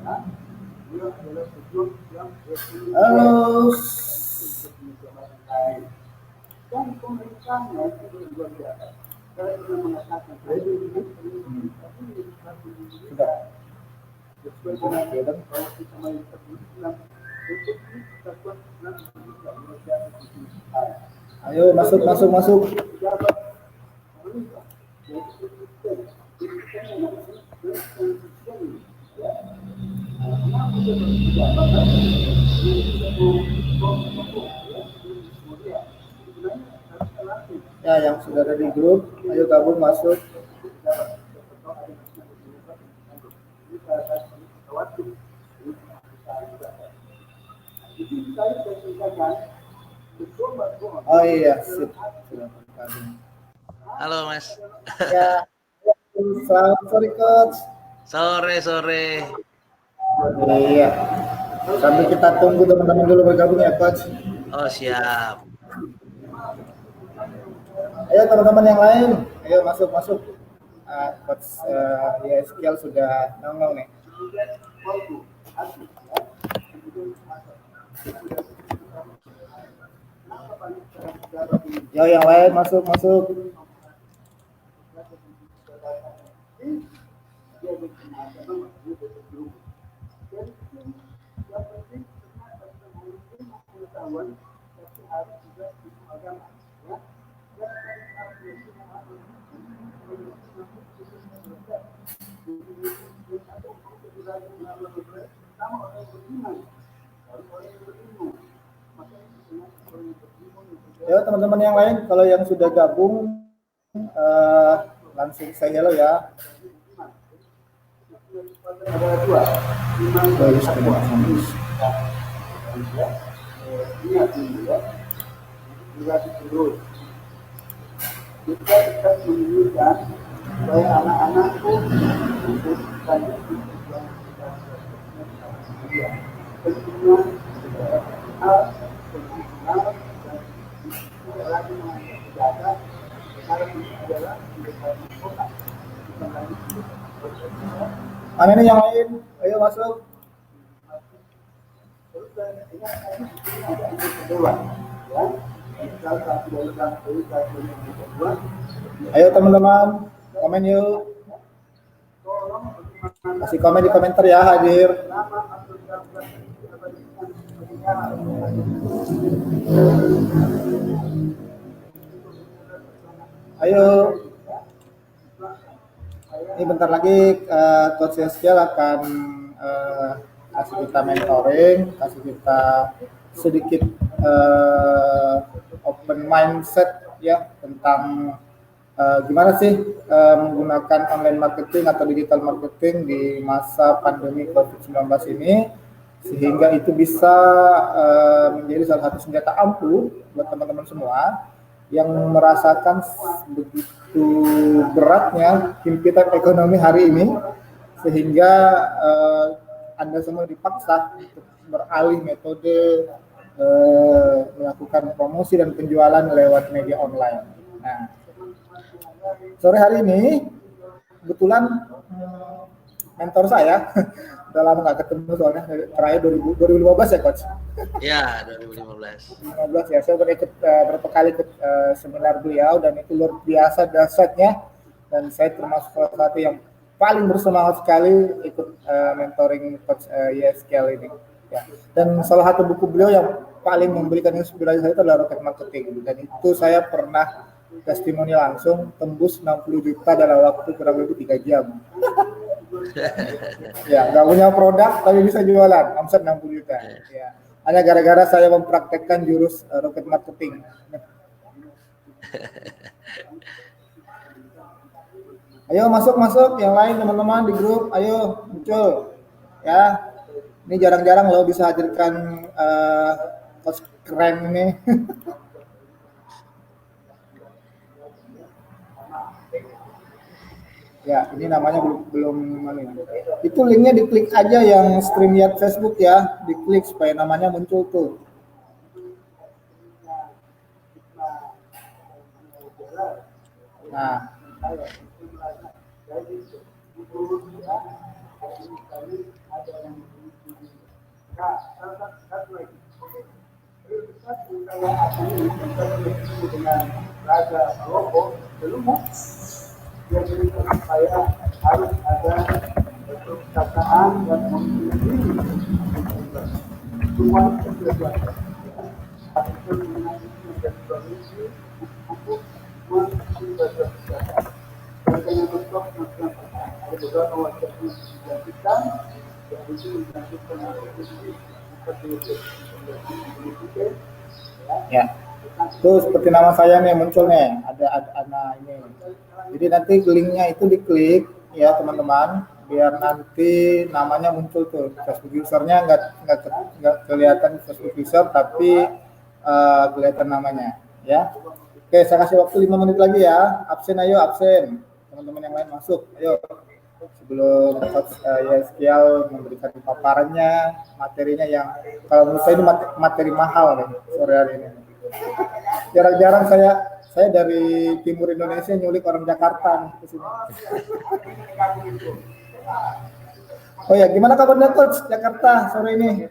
Halo. Ayo masuk. Ya, yang sudah ada di grup, ayo gabung masuk. Oh iya, sip. Halo Mas. Ya, selamat sore Coach. Sore. Iya. Sambil kita tunggu teman-teman dulu bergabung ya Coach. Oh siap. Ayo teman-teman yang lain, ayo masuk. Coach YSKL sudah nongol nih. Yo yang lain masuk. Ya teman-teman yang lain, kalau yang sudah gabung langsung say hello ya. Kita tetap menunjukkan supaya anak-anakku mana nih yang lain? Ayo masuk. Ayo teman-teman, komen yuk. Kasih komen di komentar ya hadir. Ayo. Ini bentar lagi Coach Yeskel akan kasih kita mentoring, kasih kita sedikit open mindset ya tentang gimana sih menggunakan online marketing atau digital marketing di masa pandemi COVID-19 ini, sehingga itu bisa menjadi salah satu senjata ampuh buat teman-teman semua yang merasakan begitu beratnya himpitan ekonomi hari ini, sehingga Anda semua dipaksa untuk beralih metode melakukan promosi dan penjualan lewat media online. Nah, sore hari ini kebetulan mentor saya udah lama nggak ketemu soalnya, terakhir 2015 ya Coach? Ya, 2015 ya, saya udah ikut berapa kali ikut seminar beliau dan itu luar biasa dahsyatnya, dan saya termasuk salah satu yang paling bersemangat sekali ikut mentoring Coach YSKL ini ya. Dan salah satu buku beliau yang paling memberikan inspirasi saya itu adalah Rocket Marketing, dan itu saya pernah testimoni langsung tembus 60 juta dalam waktu kurang lebih 3 jam. Ya, nggak punya produk tapi bisa jualan, omset 60 juta. Ya, hanya gara-gara saya mempraktekkan jurus Rocket Marketing. Ayo masuk yang lain teman-teman di grup, ayo muncul ya. Ini jarang-jarang loh bisa hadirkan coach keren ini. Ya, ini namanya belum itu linknya diklik aja yang StreamYard Facebook ya, diklik supaya namanya muncul tuh. Nah, dengan raga logo belum jadi saya harus ada perkataan dan memiliki semua kebiasaan itu menjadi solusi untuk mensukseskan dan untuk ada beberapa wajah yang digantikan dan itu digantikan seperti itu. Ya, itu seperti nama saya nih muncul nih, ada ini. Jadi nanti linknya itu diklik ya teman-teman, biar nanti namanya muncul tuh. Facebook usernya nggak kelihatan Facebook user, tapi kelihatan namanya. Ya, oke saya kasih waktu 5 menit lagi ya. Absen ayo absen, teman-teman yang lain masuk. Ayo sebelum Coach Yeskiel memberikan paparannya, materinya yang kalau menurut saya ini materi mahal nih sore hari ini. Jarang-jarang saya dari timur Indonesia nyulik orang Jakarta nih ke sini. Oh ya, gimana kabarnya Coach Jakarta sore ini?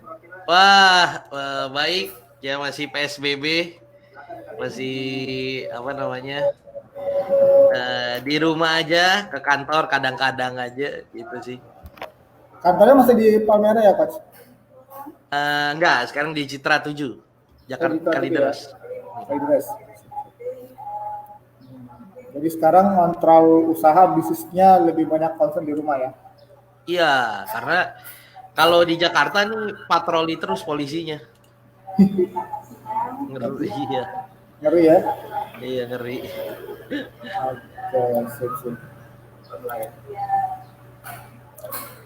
Wah, baik ya, masih PSBB, masih apa namanya, di rumah aja, ke kantor kadang-kadang aja gitu sih. Kantornya masih di Palmera ya Coach? Enggak, sekarang di Citra 7, Jakarta Kalideres. Kalideres. Jadi sekarang kontrol usaha bisnisnya lebih banyak concern di rumah ya? Iya, karena kalau di Jakarta nih patroli terus polisinya. Ngeri ya. Ngeri ya? Iya, ngeri. Oke, sip.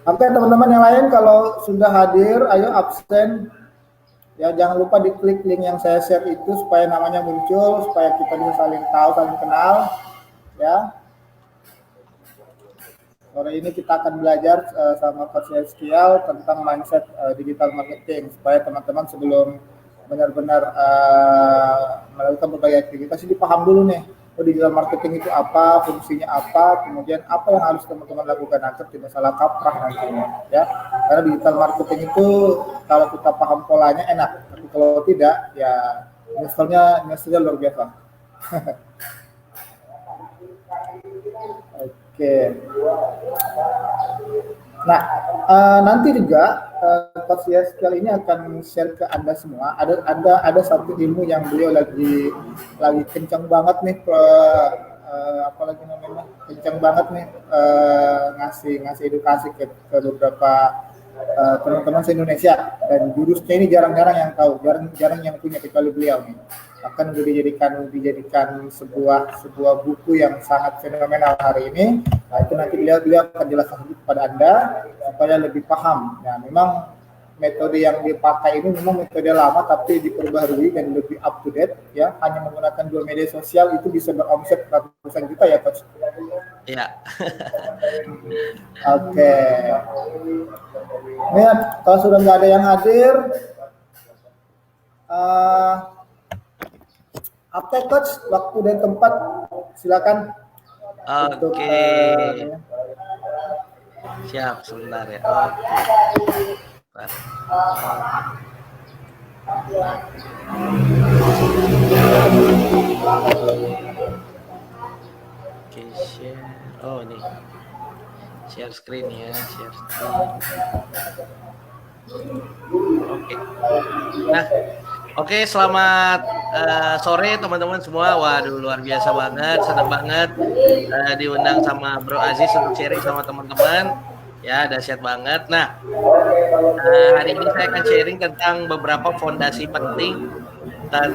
Oke, teman-teman yang lain kalau sudah hadir, ayo absen. Ya, jangan lupa diklik link yang saya share itu supaya namanya muncul, supaya kita bisa saling tahu, saling kenal. Ya. Sore ini kita akan belajar sama Coach Yeskiel tentang mindset digital marketing supaya teman-teman sebelum benar-benar melakukan berbagai aktivitas ini paham dulu nih, digital marketing itu apa, fungsinya apa, kemudian apa yang harus teman-teman lakukan agar tidak salah kaprah nantinya, ya. Karena digital marketing itu kalau kita paham polanya enak, tapi kalau tidak, ya nyeselnya luar biasa. Oke. Nah, nanti juga Coach Yeskiel ini akan share ke Anda semua. Ada satu ilmu yang beliau lagi kencang banget nih, apalagi namanya kencang banget nih ngasih edukasi ke beberapa teman-teman se-Indonesia, dan jurusnya ini jarang-jarang yang tahu, jarang yang punya kecuali beliau nih. Akan dijadikan sebuah buku yang sangat fenomenal hari ini. Nah, itu nanti beliau akan jelaskan kepada Anda supaya lebih paham. Nah, memang metode yang dipakai ini memang metode lama tapi diperbaharui dan lebih up to date ya. Hanya menggunakan 2 media sosial itu bisa beromset ratusan juta ya, Coach. Iya. Oke. Nih, kalau sudah nggak ada yang hadir, apa Coach, waktu dan tempat silakan. Oke. Siap, sebentar ya. Oke, share. Oh, ini. Share screen ya, share screen. Oke. Nah, oke, selamat sore teman-teman semua. Waduh, luar biasa banget, senang banget diundang sama Bro Aziz untuk sharing sama teman-teman. Ya, dahsyat banget. Nah, hari ini saya akan sharing tentang beberapa fondasi penting tentang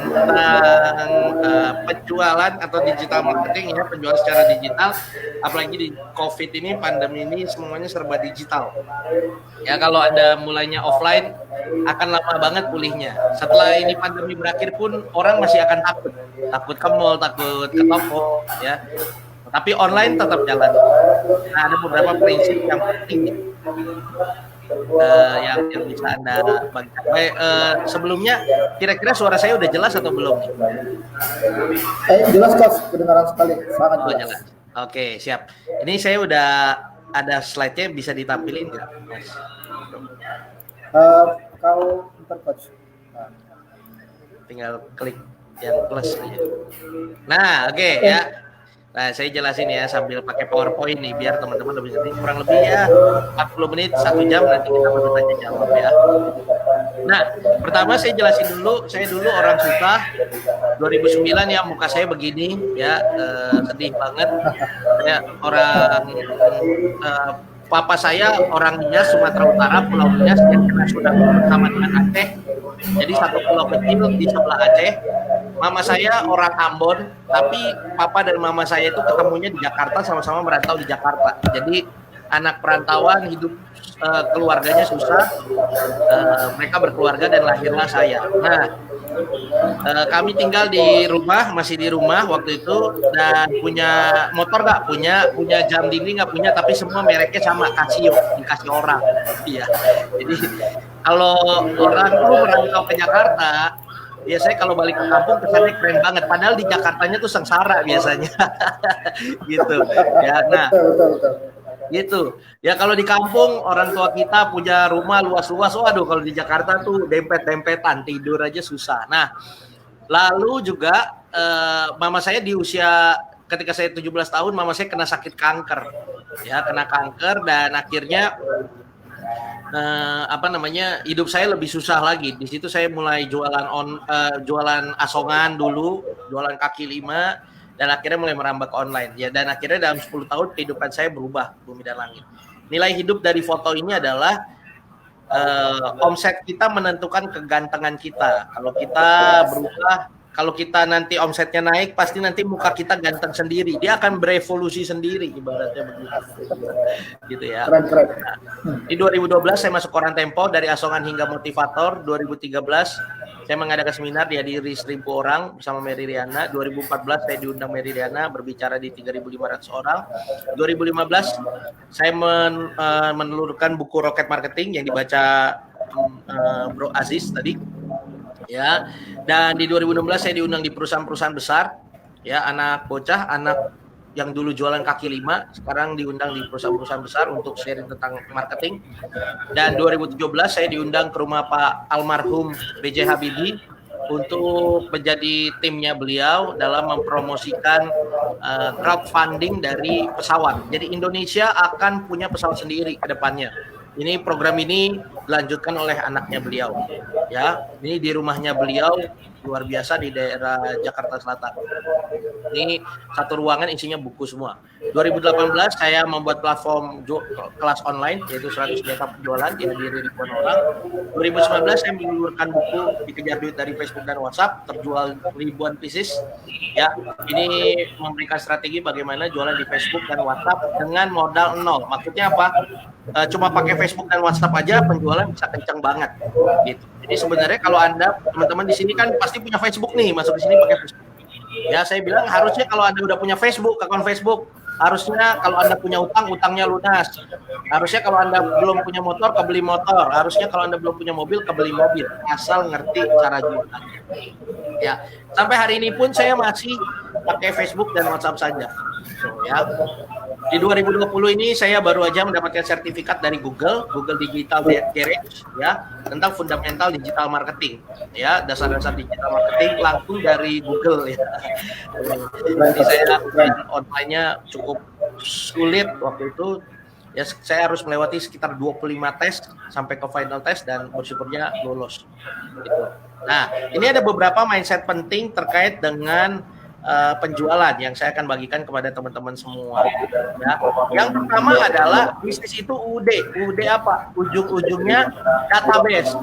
penjualan atau digital marketing ya, penjualan secara digital. Apalagi di COVID ini, pandemi ini, semuanya serba digital. Ya, kalau Anda mulainya offline akan lama banget pulihnya. Setelah ini pandemi berakhir pun orang masih akan takut ke mall, takut ke toko ya. Tapi online tetap jalan. Nah, ada beberapa prinsip yang penting yang bisa Anda bagikan. Baik, sebelumnya kira-kira suara saya udah jelas atau belum nih? Jelas Coach, kedengaran sekali, sangat jelas. Jelas. Oke, siap. Ini saya udah ada slide-nya bisa ditampilin nggak, Mas? Kalau Coach. Tinggal klik yang plus aja. Nah, oke ya. Nah, saya jelasin ya sambil pakai PowerPoint nih biar teman-teman lebih ngerti. Kurang lebih ya 40 menit, 1 jam nanti kita baru tanya jawab ya. Nah, pertama saya jelasin dulu, saya dulu orang susah. 2009 ya muka saya begini ya, sedih banget. Ya, orang papa saya orang Nias, Sumatera Utara, Pulau Nias yang sudah bersama dengan Aceh. Jadi satu pulau kecil di sebelah Aceh. Mama saya orang Ambon, tapi papa dan mama saya itu ketemunya di Jakarta, sama-sama merantau di Jakarta. Jadi anak perantauan, hidup keluarganya susah, mereka berkeluarga dan lahirlah saya. Nah, kami tinggal di rumah, masih di rumah waktu itu, dan punya motor nggak punya jam dinding nggak punya, tapi semua mereknya sama, Casio, dikasih orang. Iya. Jadi kalau orang tuh merantau ke Jakarta, biasanya kalau balik ke kampung kesannya keren banget, padahal di Jakartanya tuh sengsara biasanya. Gitu ya. Nah, gitu ya, kalau di kampung orang tua kita punya rumah luas-luas, waduh, kalau di Jakarta tuh dempet-dempetan, tidur aja susah. Nah, lalu juga mama saya di usia ketika saya 17 tahun, mama saya kena sakit kanker ya, kena kanker, dan akhirnya hidup saya lebih susah lagi. Di situ saya mulai jualan asongan dulu, jualan kaki lima, dan akhirnya mulai merambah ke online ya, dan akhirnya dalam 10 tahun kehidupan saya berubah bumi dan langit. Nilai hidup dari foto ini adalah omset kita menentukan kegantengan kita. Kalau kita berubah, kalau kita nanti omsetnya naik, pasti nanti muka kita ganteng sendiri. Dia akan berevolusi sendiri, ibaratnya begitu. Gitu ya. Keren. Nah, di 2012 saya masuk koran Tempo, dari asongan hingga motivator. 2013 saya mengadakan seminar dihadiri 1.000 orang bersama Mary Riana. 2014 saya diundang Mary Riana berbicara di 3.500 orang. 2015 saya menelurkan buku Rocket Marketing yang dibaca Bro Aziz tadi. Ya, dan di 2016 saya diundang di perusahaan-perusahaan besar, ya, anak bocah, anak yang dulu jualan kaki lima, sekarang diundang di perusahaan-perusahaan besar untuk sharing tentang marketing. Dan 2017 saya diundang ke rumah Pak almarhum B.J. Habibie untuk menjadi timnya beliau dalam mempromosikan crowdfunding dari pesawat. Jadi Indonesia akan punya pesawat sendiri ke depannya. Ini program ini dilanjutkan oleh anaknya beliau. Ya, ini di rumahnya beliau, luar biasa, di daerah Jakarta Selatan. Ini satu ruangan isinya buku semua. 2018 saya membuat platform kelas online, yaitu 100 data penjualan, dihadiri ribuan orang. 2019 saya mengeluarkan buku Dikejar Duit dari Facebook dan WhatsApp, terjual ribuan pieces. Ya, ini memberikan strategi bagaimana jualan di Facebook dan WhatsApp dengan modal nol. Maksudnya apa? Cuma pakai Facebook dan WhatsApp aja penjualan bisa kencang banget gitu. Jadi sebenarnya kalau Anda teman-teman di sini kan pasti punya Facebook nih, masuk di sini pakai Facebook. Ya, saya bilang harusnya kalau Anda udah punya Facebook, akun Facebook, harusnya kalau Anda punya utang, utangnya lunas. Harusnya kalau Anda belum punya motor, kebeli motor. Harusnya kalau Anda belum punya mobil, kebeli mobil. Asal ngerti cara jualan. Ya, sampai hari ini pun saya masih pakai Facebook dan WhatsApp saja. So, ya. Di 2020 ini saya baru aja mendapatkan sertifikat dari Google Digital Garage, ya, tentang fundamental digital marketing, ya, dasar-dasar digital marketing langsung dari Google, ya. Jadi saya lakukan online-nya cukup sulit waktu itu. Ya, saya harus melewati sekitar 25 tes sampai ke final test dan bersyukurnya lulus. Gitu. Nah, ini ada beberapa mindset penting terkait dengan penjualan yang saya akan bagikan kepada teman-teman semua. Ya. Yang pertama adalah bisnis itu UD apa? Ujung-ujungnya database.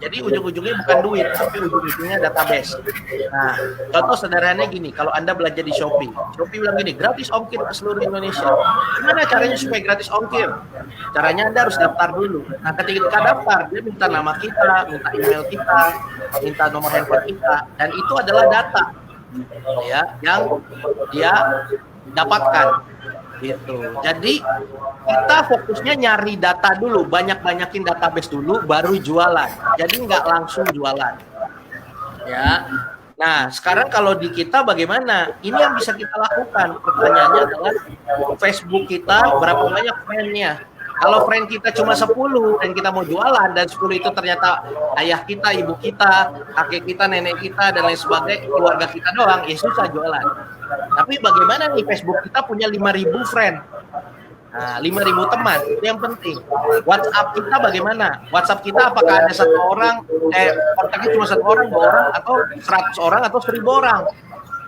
Jadi ujung-ujungnya bukan duit, tapi ujung-ujungnya database. Nah, contoh sederhananya gini, kalau Anda belanja di Shopee bilang gini, gratis ongkir ke seluruh Indonesia. Gimana caranya supaya gratis ongkir? Caranya Anda harus daftar dulu. Nah, ketika daftar, dia minta nama kita, minta email kita, minta nomor handphone kita, dan itu adalah data, ya, yang dia dapatkan gitu. Jadi kita fokusnya nyari data dulu, banyakin database dulu, baru jualan. Jadi nggak langsung jualan, ya. Nah, sekarang kalau di kita bagaimana? Ini yang bisa kita lakukan. Pertanyaannya adalah Facebook kita berapa banyak friend-nya? Kalau friend kita cuma 10 dan kita mau jualan dan 10 itu ternyata ayah kita, ibu kita, kakek kita, nenek kita dan lain sebagainya, keluarga kita doang, ya susah jualan. Tapi bagaimana nih Facebook kita punya 5.000 friend? Nah, 5.000 teman, itu yang penting. WhatsApp kita bagaimana? WhatsApp kita apakah ada satu orang, kontaknya cuma satu orang, 2 orang, atau 100 orang, atau 1.000 orang?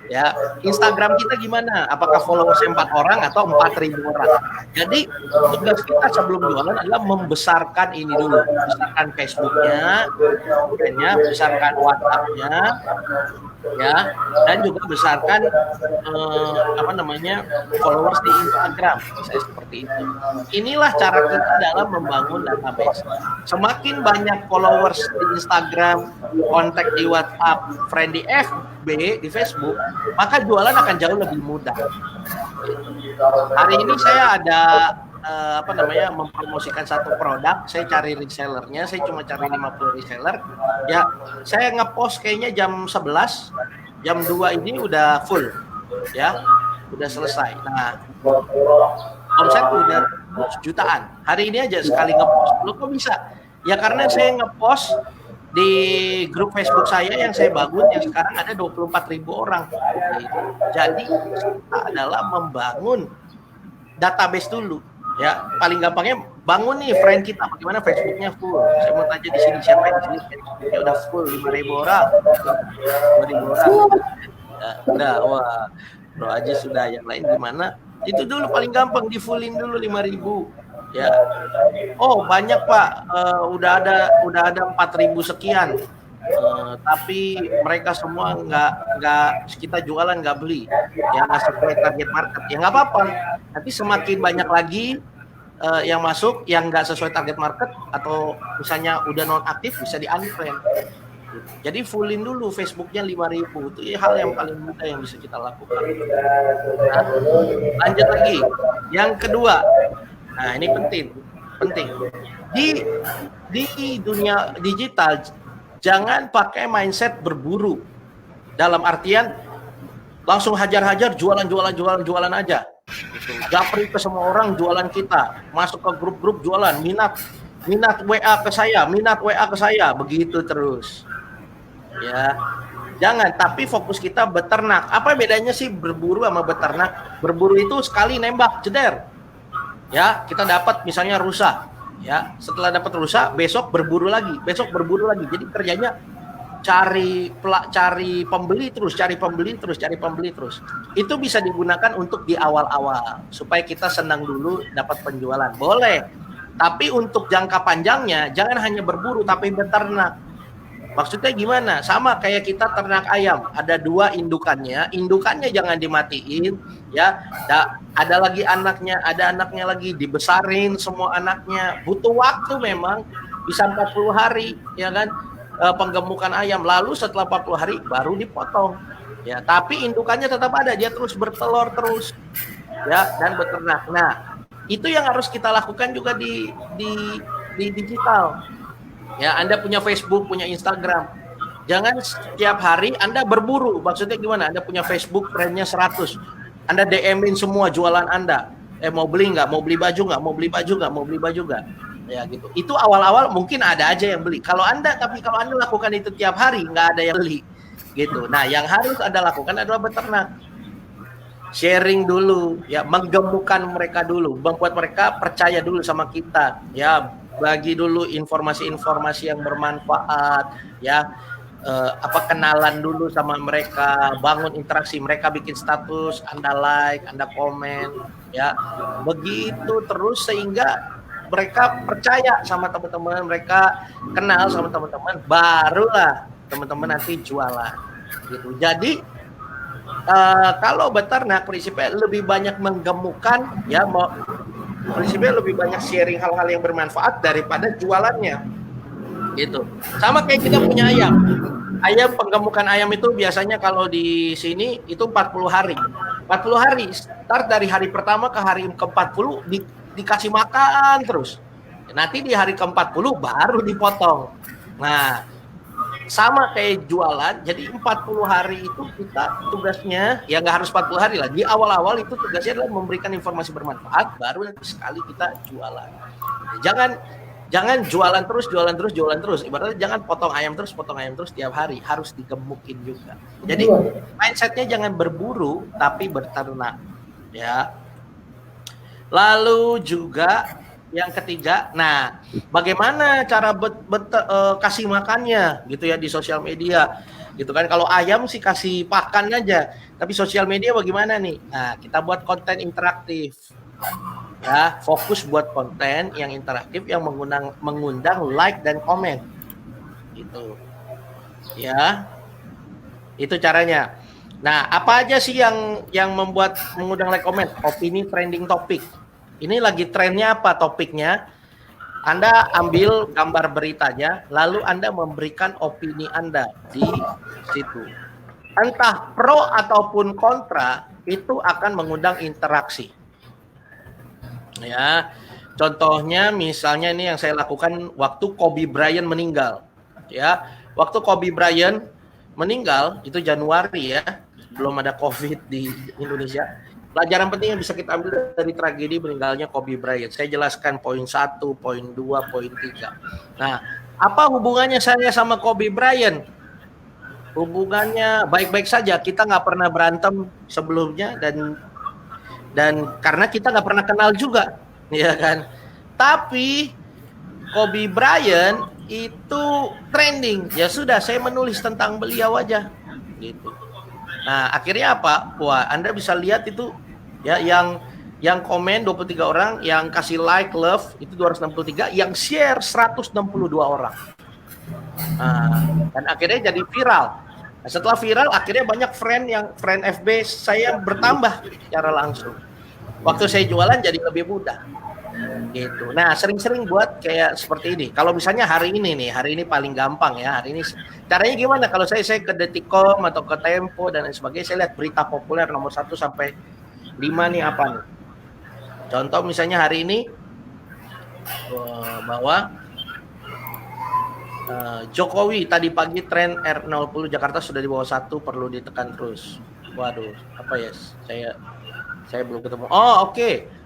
Ya, Instagram kita gimana? Apakah followersnya 4 orang atau 4.000 orang? Jadi tugas kita sebelum jualan adalah membesarkan ini dulu, besarkan Facebooknya, kemudian besarkan WhatsAppnya, ya, dan juga besarkan followers di Instagram, misalnya seperti itu. Inilah cara kita dalam membangun database. Semakin banyak followers di Instagram, kontak di WhatsApp, friend di FB, di Facebook, maka jualan akan jauh lebih mudah. Hari ini saya ada mempromosikan satu produk, saya cari resellernya, saya cuma cari 50 reseller. Ya, saya ngepost kayaknya jam 11, jam 2 ini udah full. Ya, udah selesai. Nah, omset udah jutaan. Hari ini aja sekali ngepost. Lo kok bisa? Ya karena saya ngepost di grup Facebook saya yang saya bangun yang sekarang ada 24.000 orang. Jadi kita adalah membangun database dulu. Ya, paling gampangnya bangun nih friend kita, bagaimana Facebooknya full. Saya mau tanya di sini siapa yang di sini Facebooknya udah full 5.000 orang, 2.000 orang. Ya, udah, wah, Bro Aji sudah, yang lain gimana? Itu dulu paling gampang, di fullin dulu 5.000. Ya, oh banyak Pak, udah ada 4.000 sekian. Tapi mereka semua nggak kita jualan nggak beli, ya nggak sesuai target market, ya nggak apa-apa. Nanti semakin banyak lagi yang masuk yang nggak sesuai target market atau misalnya udah non aktif bisa di unfriend. Jadi fullin dulu Facebooknya 5.000, itu hal yang paling mudah yang bisa kita lakukan. Nah, lanjut lagi, yang kedua, nah ini penting di dunia digital. Jangan pakai mindset berburu. Dalam artian langsung hajar-hajar jualan aja. Gitu. Japri ke semua orang jualan kita. Masuk ke grup-grup jualan, minat WA ke saya, begitu terus. Ya. Jangan, tapi fokus kita beternak. Apa bedanya sih berburu sama beternak? Berburu itu sekali nembak, jeder. Ya, kita dapat misalnya rusa. Ya, setelah dapat rusa, besok berburu lagi. Jadi kerjanya cari pembeli terus. Itu bisa digunakan untuk di awal-awal supaya kita senang dulu dapat penjualan. Boleh. Tapi untuk jangka panjangnya jangan hanya berburu tapi beternak. Maksudnya gimana? Sama kayak kita ternak ayam, ada 2 indukannya jangan dimatiin, ya. Ada lagi anaknya, lagi dibesarin semua anaknya. Butuh waktu memang, bisa 40 hari, ya kan? Penggemukan ayam. Lalu setelah 40 hari baru dipotong. Ya, tapi indukannya tetap ada, dia terus bertelur terus. Ya, dan beternak. Nah, itu yang harus kita lakukan juga di digital. Ya, Anda punya Facebook, punya Instagram. Jangan setiap hari Anda berburu. Maksudnya gimana? Anda punya Facebook, friend-nya 100. Anda DM-in semua jualan Anda. Mau beli nggak? Mau beli baju nggak? Ya gitu. Itu awal-awal mungkin ada aja yang beli. Tapi kalau Anda lakukan itu tiap hari, nggak ada yang beli. Gitu. Nah, yang harus Anda lakukan adalah beternak. Sharing dulu, ya, menggemukkan mereka dulu, membuat mereka percaya dulu sama kita. Ya, bagi dulu informasi-informasi yang bermanfaat, ya, kenalan dulu sama mereka, bangun interaksi, mereka bikin status, Anda like, Anda komen, ya, begitu terus sehingga mereka percaya sama teman-teman, mereka kenal sama teman-teman, barulah teman-teman nanti jualan, gitu. Jadi kalau beternak prinsipnya lebih banyak menggemukkan, ya, prinsipnya lebih banyak sharing hal-hal yang bermanfaat daripada jualannya, gitu. Sama kayak kita punya ayam, penggemukan ayam itu biasanya kalau di sini itu 40 hari, start dari hari pertama ke hari ke-40 dikasih makan terus. Nanti di hari ke-40 baru dipotong. Nah, sama kayak jualan. Jadi 40 hari itu kita tugasnya, ya nggak harus 40 hari lah. Di awal-awal itu tugasnya adalah memberikan informasi bermanfaat, baru nanti sekali kita jualan. Jangan jualan terus. Ibaratnya jangan potong ayam terus tiap hari. Harus digemukin juga. Jadi mindsetnya jangan berburu, tapi berternak. Ya. Lalu juga yang ketiga, nah bagaimana cara kasih makannya gitu ya di sosial media gitu kan. Kalau ayam sih kasih pakan aja, tapi sosial media bagaimana nih? Nah, kita buat konten interaktif ya, fokus buat konten yang interaktif yang mengundang like dan komen gitu ya, itu caranya. Nah, apa aja sih yang membuat mengundang like komen? Opini trending topik. Ini lagi trennya apa topiknya? Anda ambil gambar beritanya, lalu Anda memberikan opini Anda di situ. Entah pro ataupun kontra, itu akan mengundang interaksi. Ya, contohnya misalnya ini yang saya lakukan waktu Kobe Bryant meninggal. Ya, waktu Kobe Bryant meninggal itu Januari ya, belum ada COVID di Indonesia. Pelajaran penting yang bisa kita ambil dari tragedi meninggalnya Kobe Bryant. Saya jelaskan poin 1, poin 2, poin 3. Nah, apa hubungannya saya sama Kobe Bryant? Hubungannya baik-baik saja. Kita nggak pernah berantem sebelumnya dan karena kita nggak pernah kenal juga, ya kan? Tapi Kobe Bryant itu trending. Ya sudah, saya menulis tentang beliau aja, gitu. Nah, akhirnya apa? Wah, Anda bisa lihat itu ya, yang komen 23 orang, yang kasih like, love itu 263, yang share 162 orang. Nah, dan akhirnya jadi viral. Nah, setelah viral, akhirnya banyak friend FB saya bertambah secara langsung. Waktu saya jualan jadi lebih mudah. Gitu. Nah, sering-sering buat kayak seperti ini. Kalau misalnya hari ini paling gampang ya. Hari ini caranya gimana? Kalau saya ke Detikcom atau ke Tempo dan lain sebagainya, saya lihat berita populer nomor 1 sampai 5 nih apa nih. Contoh misalnya hari ini bahwa Jokowi tadi pagi tren R010 Jakarta sudah di bawah 1, perlu ditekan terus. Waduh, apa ya? Saya belum ketemu. Oh, oke.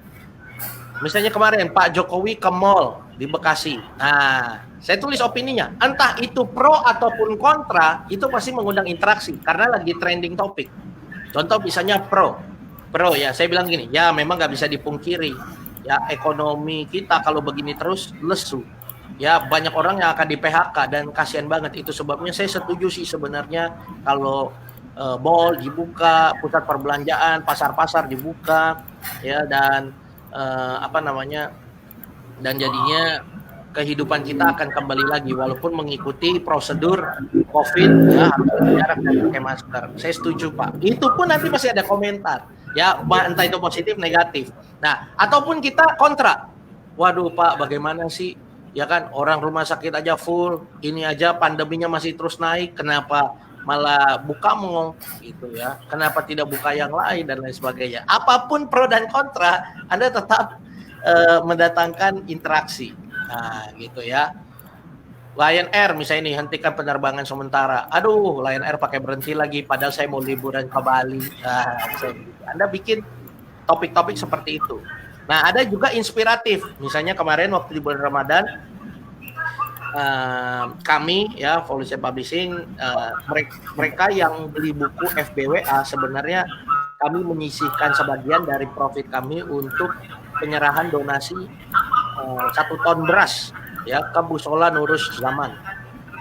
Misalnya kemarin Pak Jokowi ke mall di Bekasi. Nah, saya tulis opininya. Entah itu pro ataupun kontra, itu pasti mengundang interaksi karena lagi trending topik. Contoh misalnya pro ya, saya bilang gini, ya memang nggak bisa dipungkiri. Ya, ekonomi kita kalau begini terus lesu. Ya, banyak orang yang akan di PHK dan kasihan banget. Itu sebabnya saya setuju sih sebenarnya kalau mall dibuka, pusat perbelanjaan, pasar-pasar dibuka, ya, dan dan jadinya kehidupan kita akan kembali lagi walaupun mengikuti prosedur COVID ya, harus berjarak dan pakai masker. Saya setuju Pak. Itu pun nanti masih ada komentar ya, entah itu positif negatif. Nah, ataupun kita kontra. Waduh Pak, bagaimana sih? Ya kan, orang rumah sakit aja full, ini aja pandeminya masih terus naik, kenapa malah buka mall gitu ya, kenapa tidak buka yang lain dan lain sebagainya. Apapun pro dan kontra, Anda tetap mendatangkan interaksi. Nah gitu ya. Lion Air misalnya ini hentikan penerbangan sementara. Aduh, Lion Air pakai berhenti lagi padahal saya mau liburan ke Bali. Nah, Anda bikin topik-topik seperti itu. Nah, ada juga inspiratif. Misalnya kemarin waktu di bulan Ramadan kami ya Volusia Publishing, mereka yang beli buku FBWA sebenarnya kami menyisihkan sebagian dari profit kami untuk penyerahan donasi 1 ton beras ya ke Musola Nurus Zaman.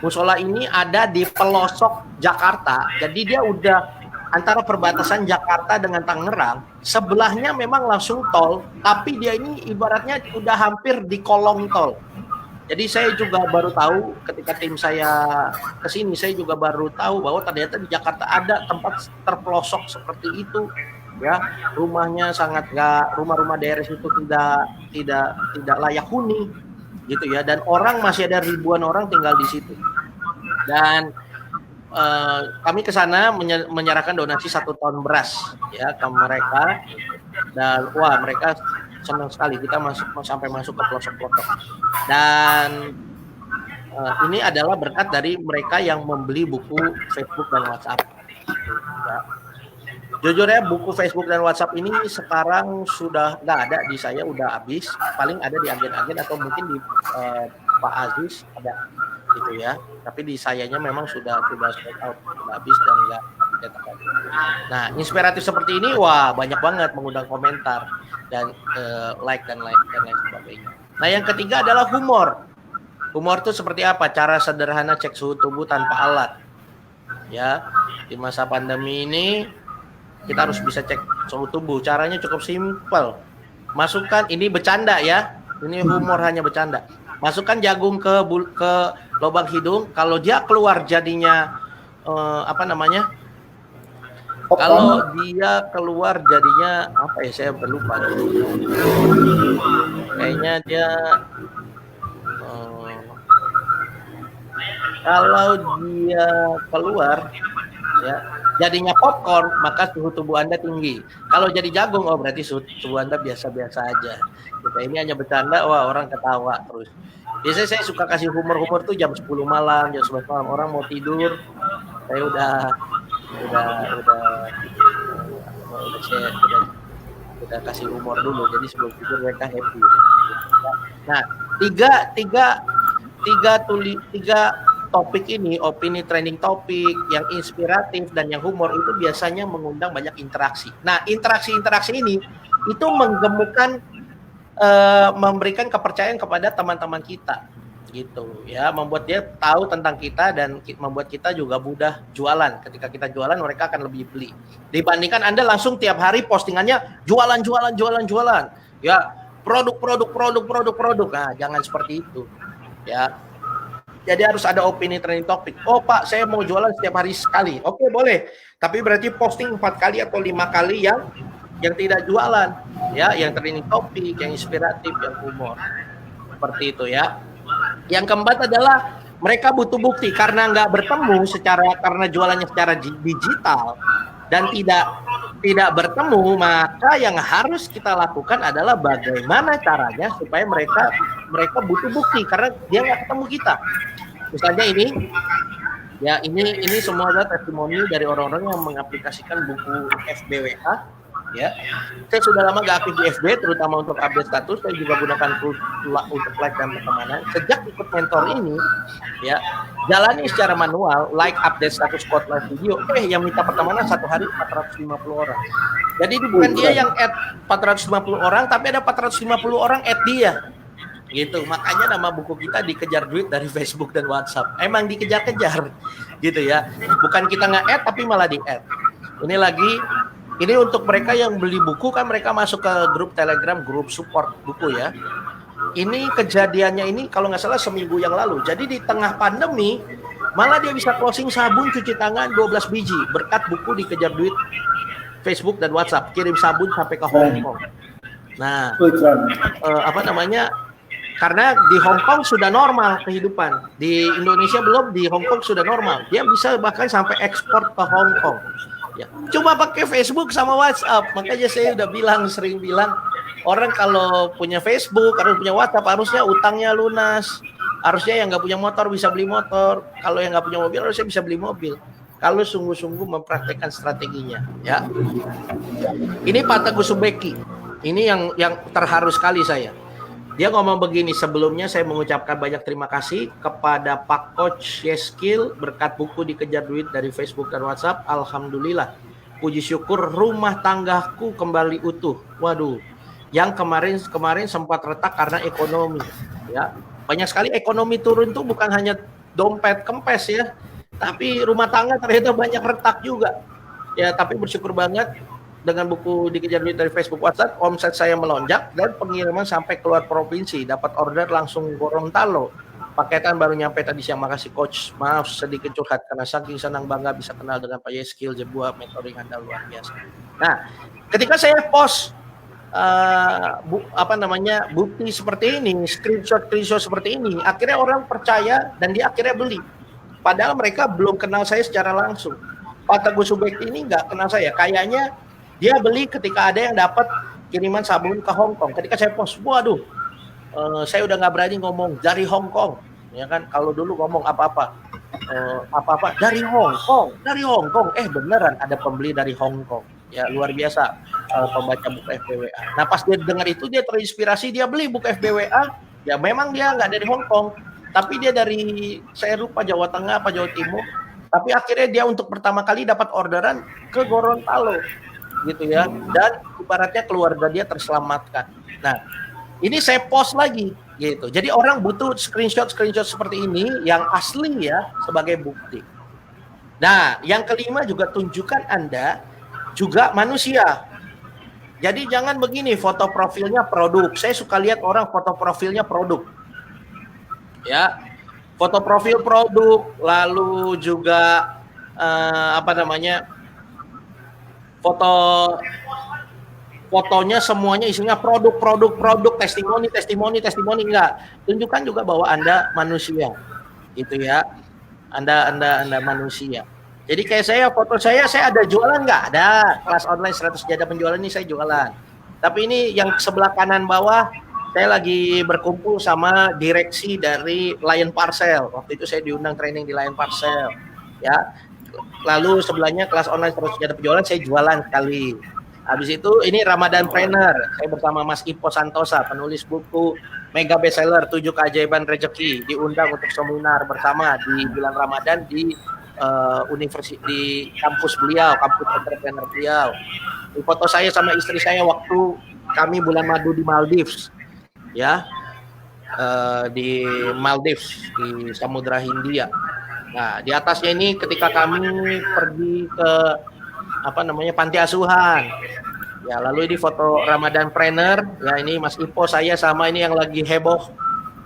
Musola ini ada di pelosok Jakarta, jadi dia udah antara perbatasan Jakarta dengan Tangerang, sebelahnya memang langsung tol, tapi dia ini ibaratnya udah hampir di kolong tol. Jadi saya juga baru tahu ketika tim saya kesini, saya juga baru tahu bahwa ternyata di Jakarta ada tempat terpelosok seperti itu, ya rumahnya sangat rumah-rumah daerah itu tidak layak huni, gitu ya, dan masih ada ribuan orang tinggal di situ. Dan kami ke sana menyerahkan donasi 1 ton beras ya ke mereka, dan wah mereka senang sekali kita sampai masuk ke pelosok-pelosok. Dan ini adalah berkat dari mereka yang membeli buku Facebook dan WhatsApp. Ya. Jujur ya, buku Facebook dan WhatsApp ini sekarang sudah nggak ada di saya, udah habis. Paling ada di agen-agen atau mungkin di Pak Aziz ada gitu ya. Tapi di sayanya memang sudah sold out, sudah habis dan nggak cetak lagi. Nah, inspiratif seperti ini, wah banyak banget mengundang komentar dan like dan lain sebagainya. Nah, yang ketiga adalah humor. Humor itu seperti apa? Cara sederhana cek suhu tubuh tanpa alat. Ya, di masa pandemi ini kita harus bisa cek suhu tubuh. Caranya cukup simpel. Masukkan, ini bercanda ya. Ini humor, hanya bercanda. Masukkan jagung ke lubang hidung. Kalau dia keluar jadinya kalau dia keluar jadinya apa ya? Saya lupa. Kayaknya dia kalau dia keluar ya jadinya popcorn, maka suhu tubuh Anda tinggi. Kalau jadi jagung, oh berarti suhu tubuh Anda biasa-biasa aja. Gitu. Ini hanya bercanda, wah orang ketawa terus. Biasanya saya suka kasih humor-humor tuh jam 10 malam, jam 11 malam, orang mau tidur, saya udah kasih humor dulu, jadi sebelum tidur mereka happy. Nah, tiga topik ini, opini trending topik, yang inspiratif dan yang humor itu biasanya mengundang banyak interaksi. Nah, interaksi ini itu menggemukkan, memberikan kepercayaan kepada teman-teman kita, gitu ya, membuat dia tahu tentang kita dan membuat kita juga mudah jualan. Ketika kita jualan, mereka akan lebih beli. Dibandingkan Anda langsung tiap hari postingannya jualan, ya produk. Nah, jangan seperti itu, ya. Jadi harus ada opini trending topik. Oh Pak, saya mau jualan setiap hari sekali. Oke, boleh. Tapi berarti posting 4 kali atau 5 kali yang tidak jualan. Ya, yang trending topik, yang inspiratif, yang humor. Seperti itu ya. Yang keempat adalah mereka butuh bukti. Karena nggak bertemu karena jualannya secara digital dan tidak bertemu, maka yang harus kita lakukan adalah bagaimana caranya supaya mereka butuh bukti karena dia nggak ketemu kita. Misalnya ini semua adalah testimoni dari orang-orang yang mengaplikasikan buku FBWH. Ya, saya sudah lama nggak aktif di FB, terutama untuk update status. Saya juga gunakan tools untuk like dan pertemanan. Sejak ikut mentor ini, ya, jalani secara manual, like, update status, quote, live video. Yang minta pertemanan satu hari 450 orang. Jadi bukan dia yang add 450 orang, tapi ada 450 orang add dia. Gitu. Makanya nama buku kita dikejar duit dari Facebook dan WhatsApp. Emang dikejar-kejar, gitu ya. Bukan kita nge-add, tapi malah di-add. Ini untuk mereka yang beli buku, kan mereka masuk ke grup Telegram, grup support buku ya. Ini kejadiannya ini kalau nggak salah seminggu yang lalu. Jadi di tengah pandemi, malah dia bisa closing sabun cuci tangan 12 biji. Berkat buku dikejar duit Facebook dan WhatsApp. Kirim sabun sampai ke Hong Kong. Nah, karena di Hong Kong sudah normal kehidupan. Di Indonesia belum, di Hong Kong sudah normal. Dia bisa bahkan sampai ekspor ke Hong Kong. Ya, cuma pakai Facebook sama WhatsApp. Makanya saya udah sering bilang, orang kalau punya Facebook, harus punya WhatsApp, harusnya utangnya lunas. Harusnya yang nggak punya motor bisa beli motor. Kalau yang nggak punya mobil, harusnya bisa beli mobil. Kalau sungguh-sungguh mempraktekkan strateginya, ya. Ini Pak Teguh Subeki. Ini yang terharu sekali saya. Dia ngomong begini, sebelumnya saya mengucapkan banyak terima kasih kepada Pak Coach Yeskil berkat buku dikejar duit dari Facebook dan WhatsApp. Alhamdulillah, puji syukur rumah tanggaku kembali utuh. Waduh, yang kemarin sempat retak karena ekonomi. Ya, banyak sekali ekonomi turun tuh bukan hanya dompet kempes ya, tapi rumah tangga ternyata banyak retak juga. Ya, tapi bersyukur banget. Dengan buku dikejar duit dari Facebook WhatsApp, omset saya melonjak dan pengiriman sampai keluar provinsi. Dapat order langsung Gorontalo. Paketan baru nyampe tadi siang. Makasih Coach. Maaf sedikit curhat karena saking senang bangga bisa kenal dengan Pak Yeskil. Sebuah mentoring Anda luar biasa. Nah, ketika saya post bukti seperti ini, screenshot seperti ini, akhirnya orang percaya dan dia akhirnya beli. Padahal mereka belum kenal saya secara langsung. Pak Teguh Subeki ini nggak kenal saya. Kayaknya dia beli ketika ada yang dapat kiriman sabun ke Hong Kong. Ketika saya post, waduh, saya udah nggak berani ngomong dari Hong Kong. ya kan? Kalau dulu ngomong apa-apa dari Hong Kong, beneran ada pembeli dari Hong Kong. Ya luar biasa pembaca buku FBWA. Nah pas dia dengar itu dia terinspirasi, dia beli buku FBWA. Ya memang dia nggak dari Hong Kong, tapi dia dari saya lupa Jawa Tengah apa Jawa Timur. Tapi akhirnya dia untuk pertama kali dapat orderan ke Gorontalo, gitu ya. Dan ibaratnya keluarga dia terselamatkan. Nah ini saya post lagi, gitu. Jadi orang butuh screenshot seperti ini yang asli ya sebagai bukti. Nah yang kelima juga tunjukkan Anda juga manusia. Jadi jangan begini, foto profilnya produk. Saya suka lihat orang foto profilnya produk. Ya, foto profil produk, lalu juga fotonya semuanya isinya produk, testimoni enggak. Tunjukkan juga bahwa Anda manusia. Gitu ya. Anda manusia. Jadi kayak saya, foto saya ada jualan nggak? Ada. Kelas online 100 Sejadah Penjualan ini saya jualan. Tapi ini yang sebelah kanan bawah, saya lagi berkumpul sama direksi dari Lion Parcel. Waktu itu saya diundang training di Lion Parcel. Ya. Lalu sebelahnya kelas online 100 Sejadah Penjualan saya jualan sekali. Habis itu ini Ramadan Planner. Saya bersama Mas Ipo Santosa, penulis buku mega bestseller 7 Keajaiban Rezeki, diundang untuk seminar bersama di bulan Ramadan di di kampus beliau, kampus entrepreneur beliau. Di foto saya sama istri saya waktu kami bulan madu di Maldives, ya, di Maldives di Samudra Hindia. Nah di atasnya ini ketika kami pergi ke panti asuhan. Ya lalu ini foto Ramadan Planner. Ya ini Mas Ipo saya sama ini yang lagi heboh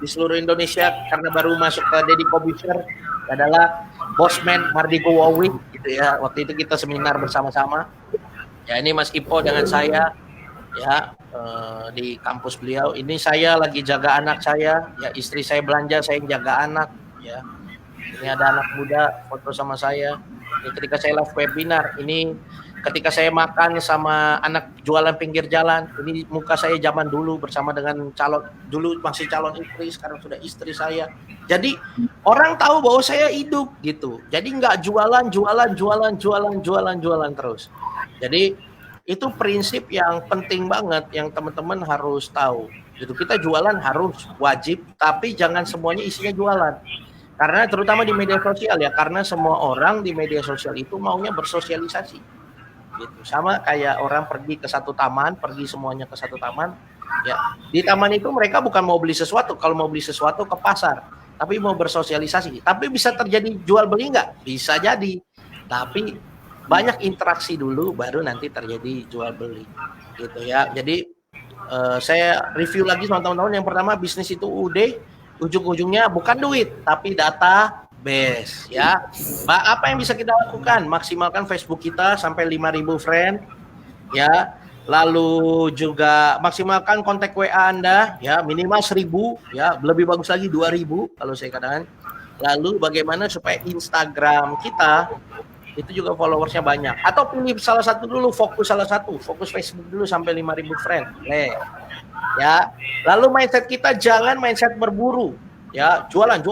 di seluruh Indonesia karena baru masuk ke Deddy Kobusier adalah Bosman Mardiko Wowi gitu ya. Waktu itu kita seminar bersama-sama. Ya ini Mas Ipo dengan saya ya di kampus beliau. Ini saya lagi jaga anak saya, ya istri saya belanja, saya jaga anak ya. Ini ada anak muda foto sama saya. Ini ketika saya live webinar, ini ketika saya makan sama anak jualan pinggir jalan. Ini muka saya zaman dulu bersama dengan dulu masih calon istri, sekarang sudah istri saya. Jadi orang tahu bahwa saya hidup gitu. Jadi nggak jualan terus. Jadi itu prinsip yang penting banget yang teman-teman harus tahu. Gitu. Kita jualan harus wajib, tapi jangan semuanya isinya jualan. Karena terutama di media sosial ya, karena semua orang di media sosial itu maunya bersosialisasi. Gitu. Sama kayak orang pergi ke satu taman, pergi semuanya ke satu taman. Ya, di taman itu mereka bukan mau beli sesuatu, kalau mau beli sesuatu ke pasar. Tapi mau bersosialisasi. Tapi bisa terjadi jual beli nggak? Bisa jadi. Tapi banyak interaksi dulu, baru nanti terjadi jual beli. Gitu ya. Jadi saya review lagi sama teman-teman. Yang pertama bisnis itu ujung-ujungnya bukan duit, tapi database. Ya. Apa yang bisa kita lakukan? Maksimalkan Facebook kita sampai 5.000 friend. Ya. Lalu juga maksimalkan kontak WA Anda ya minimal 1.000 ya, lebih bagus lagi 2.000 kalau saya katakan. Lalu bagaimana supaya Instagram kita itu juga followersnya banyak, atau pilih salah satu dulu, fokus Facebook dulu sampai 5.000 friend. Ya. Lalu mindset kita jangan mindset berburu ya, jualan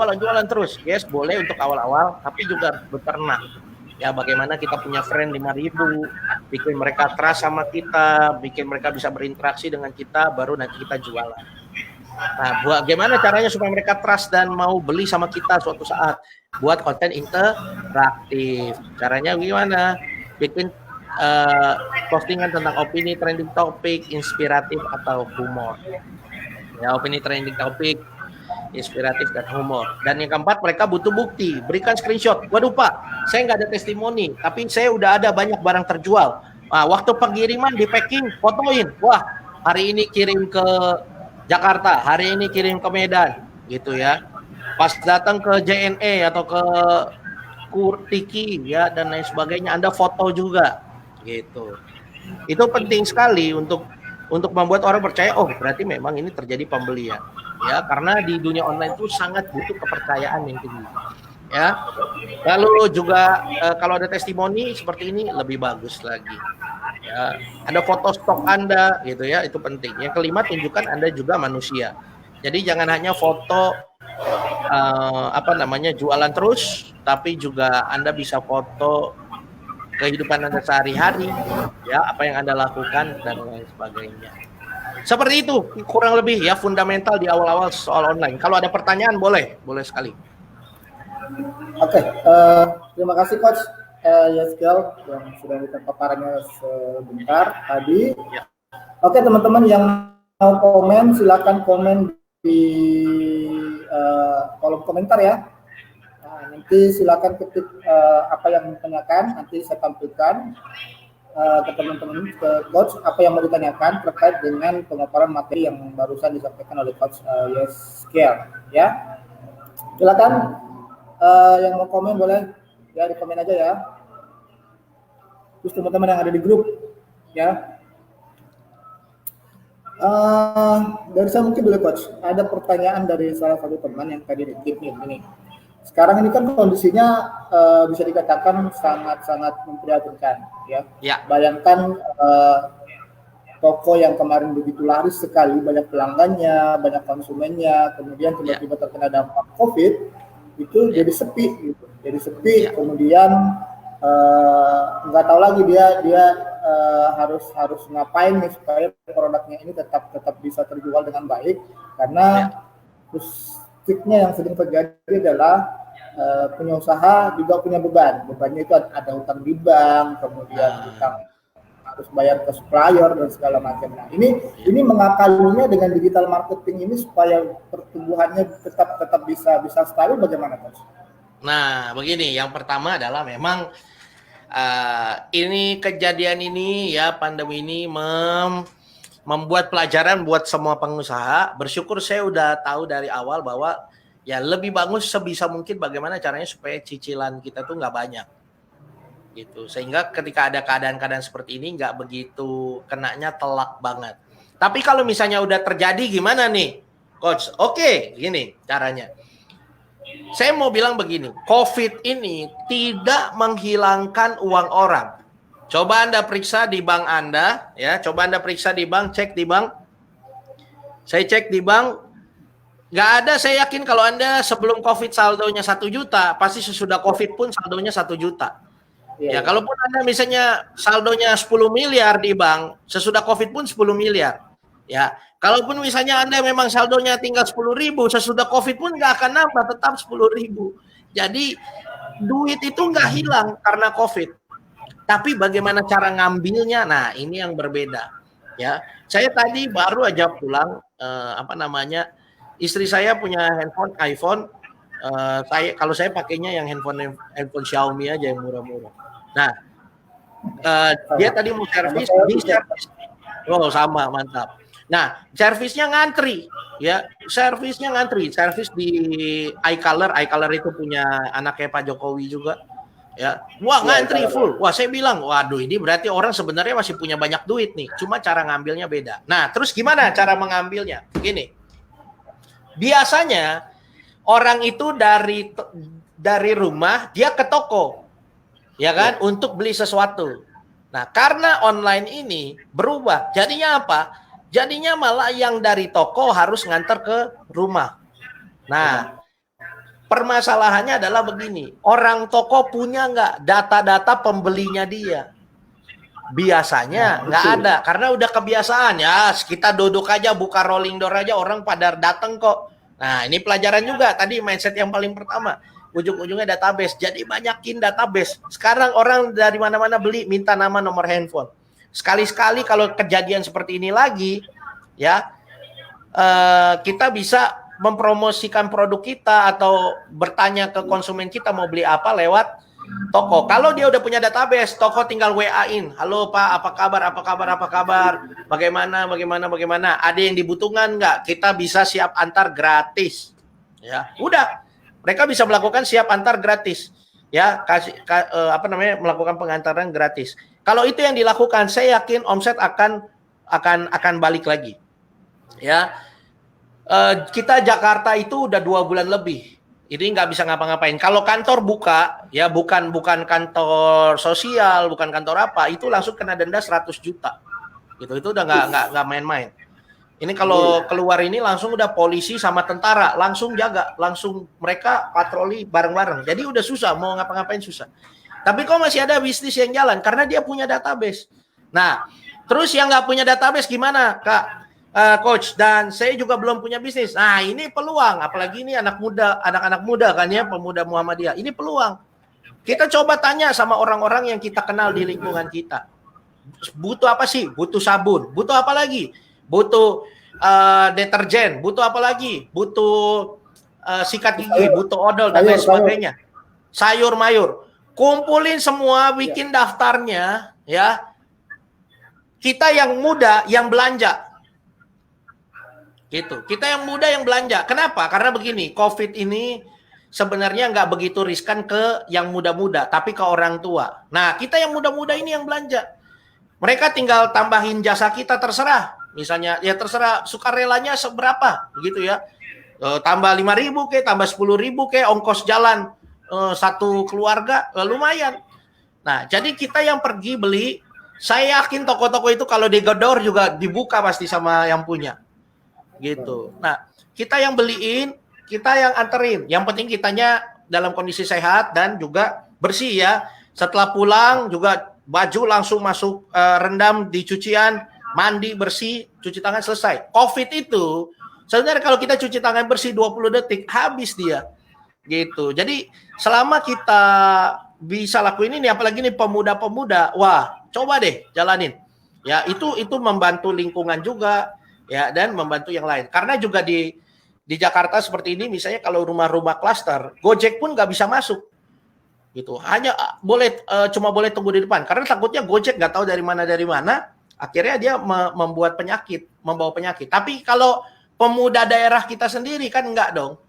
terus. Yes, boleh untuk awal-awal, tapi juga beternak. Ya bagaimana kita punya friend 5.000, bikin mereka trust sama kita, bikin mereka bisa berinteraksi dengan kita, baru nanti kita jualan. Nah, bagaimana caranya supaya mereka trust dan mau beli sama kita suatu saat? Buat konten interaktif. Caranya gimana? Bikin postingan tentang opini, trending topik, inspiratif atau humor. Ya, opini, trending topik, inspiratif dan humor. Dan yang keempat, mereka butuh bukti. Berikan screenshot. Waduh Pak, saya nggak ada testimoni, tapi saya udah ada banyak barang terjual. Nah, waktu pengiriman di packing, fotoin. Wah, hari ini kirim ke Jakarta, hari ini kirim ke Medan, gitu ya. Pas datang ke JNE atau ke Kurtiki ya dan lain sebagainya, Anda foto juga, gitu. Itu penting sekali untuk membuat orang percaya, oh berarti memang ini terjadi pembelian. Ya, karena di dunia online itu sangat butuh kepercayaan yang tinggi. Ya. Lalu juga kalau ada testimoni seperti ini lebih bagus lagi. Ya, ada foto stok Anda gitu ya, itu penting. Yang kelima, tunjukkan Anda juga manusia. Jadi jangan hanya foto jualan terus, tapi juga Anda bisa foto kehidupan Anda sehari-hari, ya, apa yang Anda lakukan dan lain sebagainya. Seperti itu kurang lebih ya fundamental di awal-awal soal online. Kalau ada pertanyaan boleh sekali. Oke, terima kasih Coach Yeskel yang sudah diberikan paparannya sebentar tadi. Ya. Oke teman-teman yang mau komen silakan komen di kolom komentar ya. Nah, nanti silakan ketik apa yang ditanyakan, nanti saya tampilkan ke teman-teman, ke Coach apa yang mau ditanyakan terkait dengan pemaparan materi yang barusan disampaikan oleh Coach Yeskel ya. Silakan yang mau komen boleh ya di komen aja ya. Terus teman-teman yang ada di grup ya. Dari saya mungkin boleh Coach, ada pertanyaan dari salah satu teman yang tadi nitip ini. Sekarang ini kan kondisinya bisa dikatakan sangat-sangat memprihatinkan ya. Bayangkan toko yang kemarin begitu laris sekali, banyak pelanggannya, banyak konsumennya, kemudian tiba-tiba terkena dampak COVID, itu jadi sepi gitu. Jadi sepi, kemudian nggak tahu lagi dia harus ngapain nih supaya produknya ini tetap bisa terjual dengan baik, karena struknya yang sering terjadi adalah punya usaha juga punya bebannya itu ada utang di bank, kemudian utang harus bayar ke supplier dan segala macam. Nah ini mengakalinya dengan digital marketing ini supaya pertumbuhannya tetap bisa stabil, bagaimana Coach? Nah begini, yang pertama adalah memang ini kejadian ini ya, pandemi ini membuat pelajaran buat semua pengusaha. Bersyukur saya udah tahu dari awal bahwa ya lebih bagus sebisa mungkin bagaimana caranya supaya cicilan kita tuh nggak banyak gitu, sehingga ketika ada keadaan-keadaan seperti ini nggak begitu kenanya telak banget. Tapi kalau misalnya udah terjadi gimana nih Coach? Oke, gini caranya. Saya mau bilang begini, COVID ini tidak menghilangkan uang orang. Coba Anda periksa di bank Anda, ya. Coba Anda periksa di bank, cek di bank. Saya cek di bank, nggak ada. Saya yakin kalau Anda sebelum COVID saldonya 1 juta, pasti sesudah COVID pun saldonya 1 juta. Ya, kalaupun Anda misalnya saldonya 10 miliar di bank, sesudah COVID pun 10 miliar. Ya, kalaupun misalnya Anda memang saldonya tinggal 10.000, sesudah COVID pun nggak akan nambah, tetap 10.000. Jadi duit itu nggak hilang karena COVID. Tapi bagaimana cara ngambilnya? Nah, ini yang berbeda. Ya, saya tadi baru aja pulang, istri saya punya handphone iPhone. Kalau saya pakainya yang handphone Xiaomi aja yang murah-murah. Nah, dia tadi mau servis di servis. Oh, sama, mantap. Nah, servisnya ngantri, ya. Servis di iColor itu punya anaknya Pak Jokowi juga. Ya. Wah, ngantri full. Wah, saya bilang, waduh, ini berarti orang sebenarnya masih punya banyak duit nih. Cuma cara ngambilnya beda. Nah, terus gimana cara mengambilnya? Gini. Biasanya orang itu dari rumah dia ke toko. Ya kan, untuk beli sesuatu. Nah, karena online ini berubah, jadinya apa? Jadinya malah yang dari toko harus nganter ke rumah. Nah, permasalahannya adalah begini, orang toko punya nggak data-data pembelinya dia? Biasanya nggak ada, karena udah kebiasaan ya, kita duduk aja, buka rolling door aja, orang pada datang kok. Nah, ini pelajaran juga, tadi mindset yang paling pertama. Ujung-ujungnya database, jadi banyakin database. Sekarang orang dari mana-mana beli, minta nama, nomor handphone. Sekali-sekali kalau kejadian seperti ini lagi, ya kita bisa mempromosikan produk kita atau bertanya ke konsumen kita mau beli apa lewat toko. Kalau dia udah punya database, toko tinggal WA-in. Halo Pak, apa kabar? Bagaimana? Ada yang dibutuhkan nggak? Kita bisa siap antar gratis. Ya, udah. Mereka bisa melakukan siap antar gratis, ya, melakukan pengantaran gratis. Kalau itu yang dilakukan, saya yakin omset akan balik lagi, ya. Kita Jakarta itu udah 2 bulan lebih, ini nggak bisa ngapa-ngapain. Kalau kantor buka, ya bukan kantor sosial, bukan kantor apa, itu langsung kena denda 100 juta, gitu. Itu udah nggak main-main. Ini kalau keluar ini langsung udah polisi sama tentara langsung jaga, langsung mereka patroli bareng-bareng. Jadi udah susah mau ngapa-ngapain susah. Tapi kok masih ada bisnis yang jalan karena dia punya database. Nah, terus yang nggak punya database gimana, Kak? Coach, dan saya juga belum punya bisnis. Nah, ini peluang, apalagi ini anak-anak muda kan ya, pemuda Muhammadiyah. Ini peluang. Kita coba tanya sama orang-orang yang kita kenal di lingkungan kita. Butuh apa sih? Butuh sabun. Butuh apa lagi? Butuh deterjen. Butuh apa lagi? Butuh sikat gigi, butuh odol dan lain sebagainya. Sayur mayur. Kumpulin semua, bikin daftarnya, ya. Kita yang muda yang belanja. Gitu. Kita yang muda yang belanja. Kenapa? Karena begini, COVID ini sebenarnya nggak begitu riskan ke yang muda-muda, tapi ke orang tua. Nah, kita yang muda-muda ini yang belanja. Mereka tinggal tambahin jasa kita, terserah. Misalnya, ya terserah sukarelanya seberapa, begitu ya. Tambah 5.000 ke, tambah 10.000 ke, ongkos jalan satu keluarga, lumayan. Nah, jadi kita yang pergi beli, saya yakin toko-toko itu kalau digedor juga dibuka pasti sama yang punya. Gitu. Nah, kita yang beliin, kita yang anterin. Yang penting kitanya dalam kondisi sehat dan juga bersih ya. Setelah pulang juga baju langsung masuk rendam di cucian, mandi bersih, cuci tangan selesai. COVID itu sebenarnya kalau kita cuci tangan bersih 20 detik habis dia. Gitu. Jadi selama kita bisa lakuin ini, apalagi nih pemuda-pemuda, wah, coba deh jalanin. Ya, itu membantu lingkungan juga. Ya, dan membantu yang lain. Karena juga di Jakarta seperti ini, misalnya kalau rumah-rumah klaster, Gojek pun nggak bisa masuk, gitu. Hanya cuma boleh tunggu di depan. Karena takutnya Gojek nggak tahu dari mana, akhirnya dia membawa penyakit. Tapi kalau pemuda daerah kita sendiri kan nggak dong,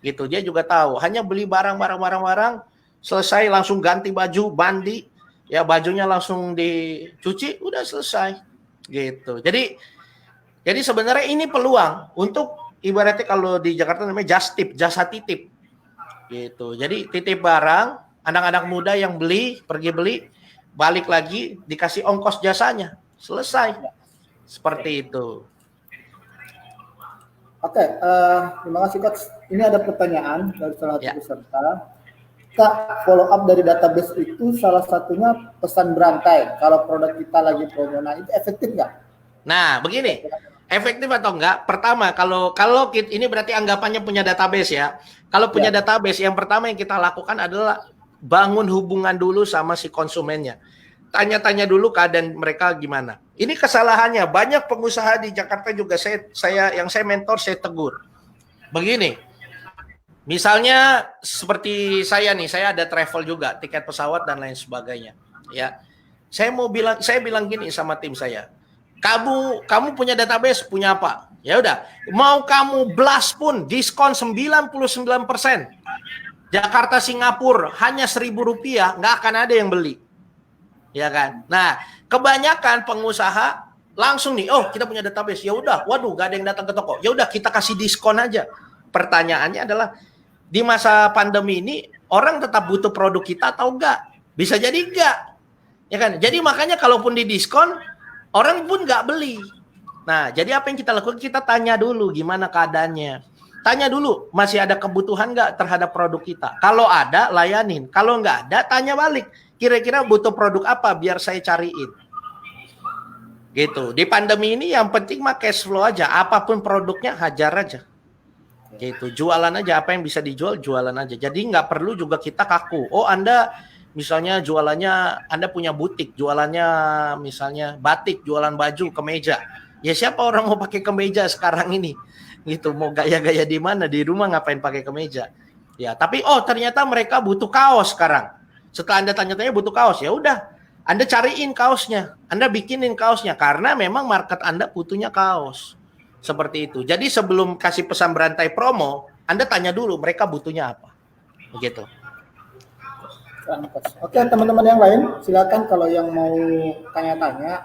gitu. Dia juga tahu. Hanya beli barang, selesai langsung ganti baju, mandi, ya bajunya langsung dicuci, udah selesai, gitu. Jadi sebenarnya ini peluang untuk ibaratnya kalau di Jakarta namanya jasa titip. Gitu. Jadi titip barang, anak-anak muda yang pergi beli, balik lagi dikasih ongkos jasanya. Selesai. Seperti itu. Oke, terima kasih Coach. Ini ada pertanyaan dari salah satu peserta. Kak, follow up dari database itu salah satunya pesan berantai. Kalau produk kita lagi promo, nah itu efektif nggak? Nah, begini. Efektif atau enggak? Pertama, kalau ini berarti anggapannya punya database ya. Kalau punya database, yang pertama yang kita lakukan adalah bangun hubungan dulu sama si konsumennya. Tanya-tanya dulu keadaan mereka gimana. Ini kesalahannya. Banyak pengusaha di Jakarta juga saya mentor, saya tegur. Begini. Misalnya seperti saya nih, saya ada travel juga, tiket pesawat dan lain sebagainya. Ya. Saya bilang gini sama tim saya. Kamu punya database, punya apa? Ya udah, mau kamu blast pun diskon 99%. Jakarta Singapura hanya Rp1.000, nggak akan ada yang beli. Ya kan? Nah, kebanyakan pengusaha langsung nih, oh kita punya database, ya udah, waduh, nggak ada yang datang ke toko. Ya udah, kita kasih diskon aja. Pertanyaannya adalah di masa pandemi ini orang tetap butuh produk kita atau enggak? Bisa jadi enggak. Ya kan? Jadi makanya kalaupun di diskon orang pun nggak beli. Nah, jadi apa yang kita lakukan? Kita tanya dulu gimana keadaannya. Tanya dulu, masih ada kebutuhan nggak terhadap produk kita? Kalau ada, layanin. Kalau nggak ada, tanya balik. Kira-kira butuh produk apa biar saya cariin. Gitu. Di pandemi ini yang penting mah cash flow aja. Apapun produknya, hajar aja. Gitu. Jualan aja. Apa yang bisa dijual, jualan aja. Jadi nggak perlu juga kita kaku. Oh, Anda misalnya jualannya, Anda punya butik, jualannya misalnya batik, jualan baju, kemeja. Ya siapa orang mau pakai kemeja sekarang ini? Gitu, mau gaya-gaya di mana? Di rumah ngapain pakai kemeja? Ya, tapi ternyata mereka butuh kaos sekarang. Setelah Anda tanya-tanya butuh kaos, ya udah, Anda cariin kaosnya, Anda bikinin kaosnya karena memang market Anda butuhnya kaos. Seperti itu. Jadi sebelum kasih pesan berantai promo, Anda tanya dulu mereka butuhnya apa. Begitu. Oke, teman-teman yang lain, silakan kalau yang mau tanya-tanya,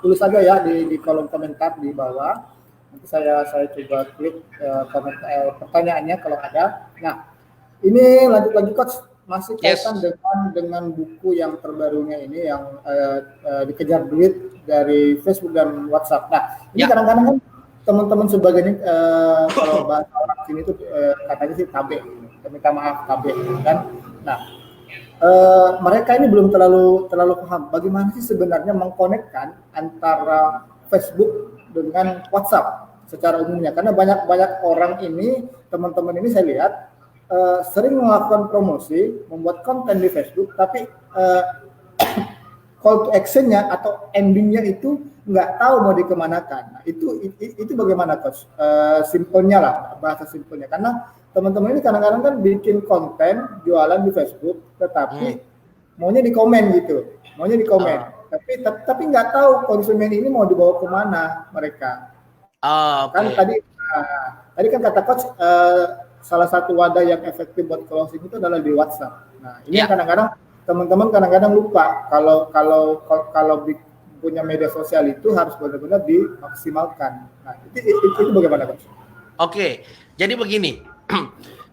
tulis aja ya di kolom komentar di bawah. Nanti saya coba klik pertanyaannya kalau ada. Nah, ini lanjut lagi Coach, masih kaitan dengan buku yang terbarunya ini yang dikejar duit dari Facebook dan WhatsApp. Nah, ini kadang-kadang kan teman-teman sebagian kalau bahasa orang sini itu katanya sih KB, minta maaf KB kan. Nah, mereka ini belum terlalu paham bagaimana sih sebenarnya mengkonekkan antara Facebook dengan WhatsApp secara umumnya, karena banyak orang ini, teman-teman ini saya lihat sering melakukan promosi, membuat konten di Facebook, tapi call to action-nya atau ending-nya itu nggak tahu mau dikemanakan. Nah, itu bagaimana coach? Simpelnya lah, bahasa simpelnya. Karena teman-teman ini kadang-kadang kan bikin konten jualan di Facebook, tetapi maunya di komen gitu, tapi nggak tahu konsumen ini mau dibawa kemana mereka. Kan tadi kan kata coach, salah satu wadah yang efektif buat closing itu adalah di WhatsApp. Nah, ini kadang-kadang teman-teman kadang-kadang lupa kalau punya media sosial itu harus benar-benar dimaksimalkan. Nah, itu bagaimana, Coach? Oke, jadi begini.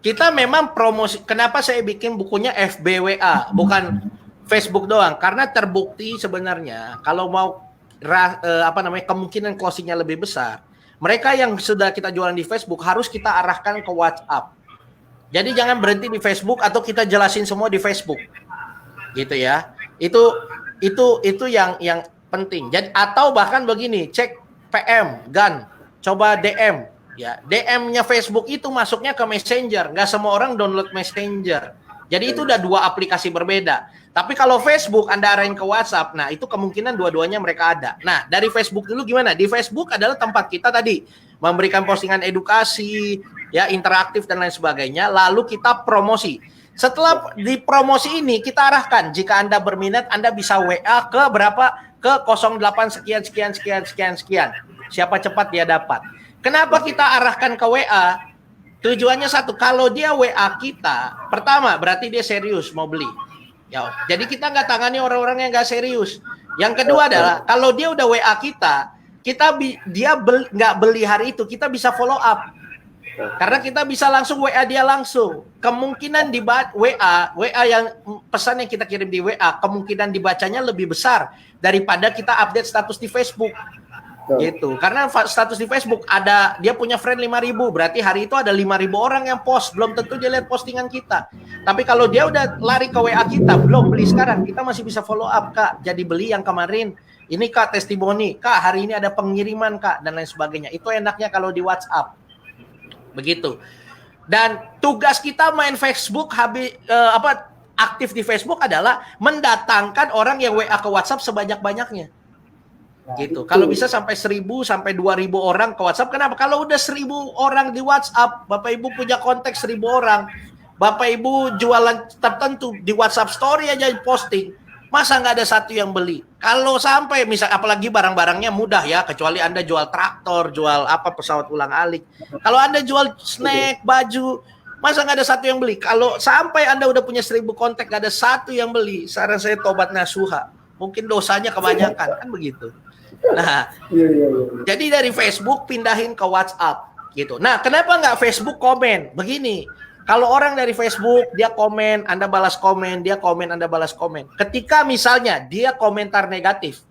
Kita memang promosi. Kenapa saya bikin bukunya FBWA, bukan Facebook doang? Karena terbukti sebenarnya kalau mau kemungkinan closingnya lebih besar, mereka yang sudah kita jualan di Facebook harus kita arahkan ke WhatsApp. Jadi jangan berhenti di Facebook atau kita jelasin semua di Facebook. Gitu ya. Itu yang penting. Jadi atau bahkan begini, cek PM, GAN, coba DM ya. DM-nya Facebook itu masuknya ke Messenger, nggak semua orang download Messenger. Jadi itu udah dua aplikasi berbeda. Tapi kalau Facebook Anda arahin ke WhatsApp, nah itu kemungkinan dua-duanya mereka ada. Nah, dari Facebook dulu gimana? Di Facebook adalah tempat kita tadi memberikan postingan edukasi, ya interaktif dan lain sebagainya, lalu kita promosi. Setelah di promosi ini kita arahkan, jika Anda berminat Anda bisa WA ke berapa? Ke 08 sekian. Siapa cepat dia dapat. Kenapa kita arahkan ke WA? Tujuannya satu, kalau dia WA kita, pertama berarti dia serius mau beli. Ya, jadi kita nggak tangani orang-orang yang nggak serius. Yang kedua adalah kalau dia udah WA dia nggak beli hari itu, kita bisa follow up. Karena kita bisa langsung WA dia langsung. Kemungkinan di WA yang pesan yang kita kirim di WA, kemungkinan dibacanya lebih besar daripada kita update status di Facebook. Gitu. Karena status di Facebook ada, dia punya friend 5.000, berarti hari itu ada 5.000 orang yang post, belum tentu dia lihat postingan kita. Tapi kalau dia udah lari ke WA kita, belum beli sekarang, kita masih bisa follow up, Kak. Jadi beli yang kemarin. Ini Kak testimoni, Kak hari ini ada pengiriman Kak, dan lain sebagainya. Itu enaknya kalau di WhatsApp. Begitu. Dan tugas kita main Facebook aktif di Facebook adalah mendatangkan orang yang WA ke WhatsApp sebanyak-banyaknya. Nah, gitu. Kalau bisa sampai 1.000 sampai 2.000 orang ke WhatsApp. Kenapa? Kalau udah 1.000 orang di WhatsApp, Bapak Ibu punya kontak 1.000 orang, Bapak Ibu jualan tertentu di WhatsApp story aja posting, masa nggak ada satu yang beli? Kalau sampai misal, apalagi barang-barangnya mudah ya, kecuali Anda jual traktor, jual pesawat ulang-alik. Kalau Anda jual snack, baju, masa nggak ada satu yang beli? Kalau sampai Anda udah punya 1.000 kontak nggak ada satu yang beli, saran saya tobat nasuha. Mungkin dosanya kebanyakan, kan begitu. Nah, jadi dari Facebook pindahin ke WhatsApp gitu. Nah, kenapa nggak Facebook komen? Begini, kalau orang dari Facebook dia komen, Anda balas komen, dia komen, Anda balas komen. Ketika misalnya dia komentar negatif,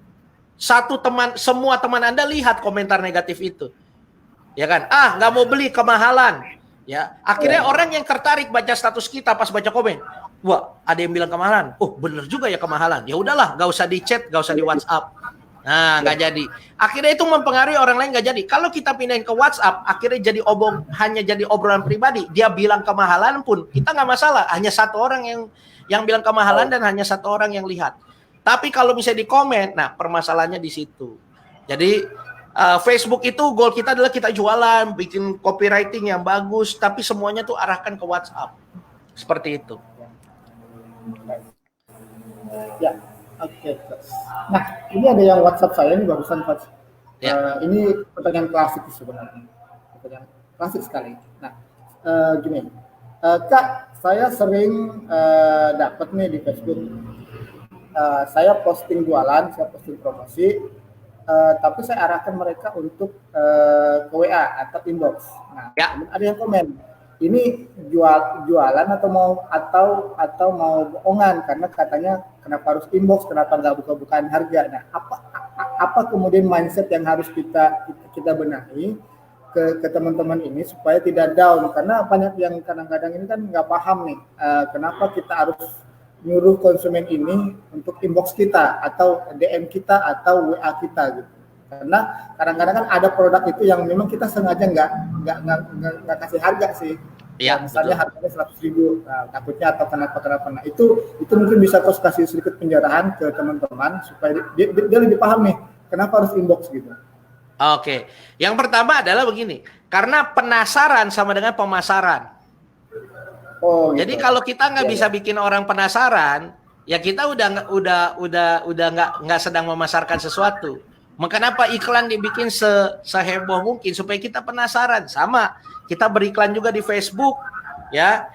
semua teman Anda lihat komentar negatif itu, ya kan? Nggak mau beli, kemahalan, ya. Akhirnya orang yang tertarik baca status kita pas baca komen, wah ada yang bilang kemahalan, oh bener juga ya kemahalan. Ya udahlah, nggak usah di chat, nggak usah di WhatsApp. Nah, nggak jadi. Akhirnya itu mempengaruhi orang lain nggak jadi. Kalau kita pindahin ke WhatsApp, akhirnya hanya jadi obrolan pribadi. Dia bilang kemahalan pun kita nggak masalah. Hanya satu orang yang bilang kemahalan dan hanya satu orang yang lihat. Tapi kalau misalnya di komen, nah permasalahannya di situ. Jadi Facebook itu goal kita adalah kita jualan, bikin copywriting yang bagus, tapi semuanya tuh arahkan ke WhatsApp. Seperti itu. Ya. Oke, nah ini ada yang WhatsApp saya ini barusan Coach. Ini pertanyaan klasik sebenarnya, pertanyaan klasik sekali. Nah, gini, Kak, saya sering dapat nih di Facebook, saya posting jualan, saya posting promosi, tapi saya arahkan mereka untuk ke WA atau inbox. Nah, ada yang komen, ini jualan atau mau bohongan, karena katanya kenapa harus inbox, kenapa nggak buka-bukaan harga. Nah, apa kemudian mindset yang harus kita benahi ke teman-teman ini supaya tidak down, karena banyak yang kadang-kadang ini kan nggak paham nih kenapa kita harus nyuruh konsumen ini untuk inbox kita atau DM kita atau WA kita gitu. Karena kadang-kadang kan ada produk itu yang memang kita sengaja nggak kasih harga sih. Ya, misalnya harganya 100.000, nah, takutnya atau kenapa. Nah, itu mungkin bisa terus kasih sedikit penjarahan ke teman-teman supaya dia lebih paham nih kenapa harus inbox gitu. Oke, yang pertama adalah begini, karena penasaran sama dengan pemasaran. Oh, gitu. Jadi kalau kita nggak bisa bikin orang penasaran, ya kita udah nggak sedang memasarkan sesuatu. Kenapa iklan dibikin seheboh mungkin supaya kita penasaran. Sama, kita beriklan juga di Facebook, ya.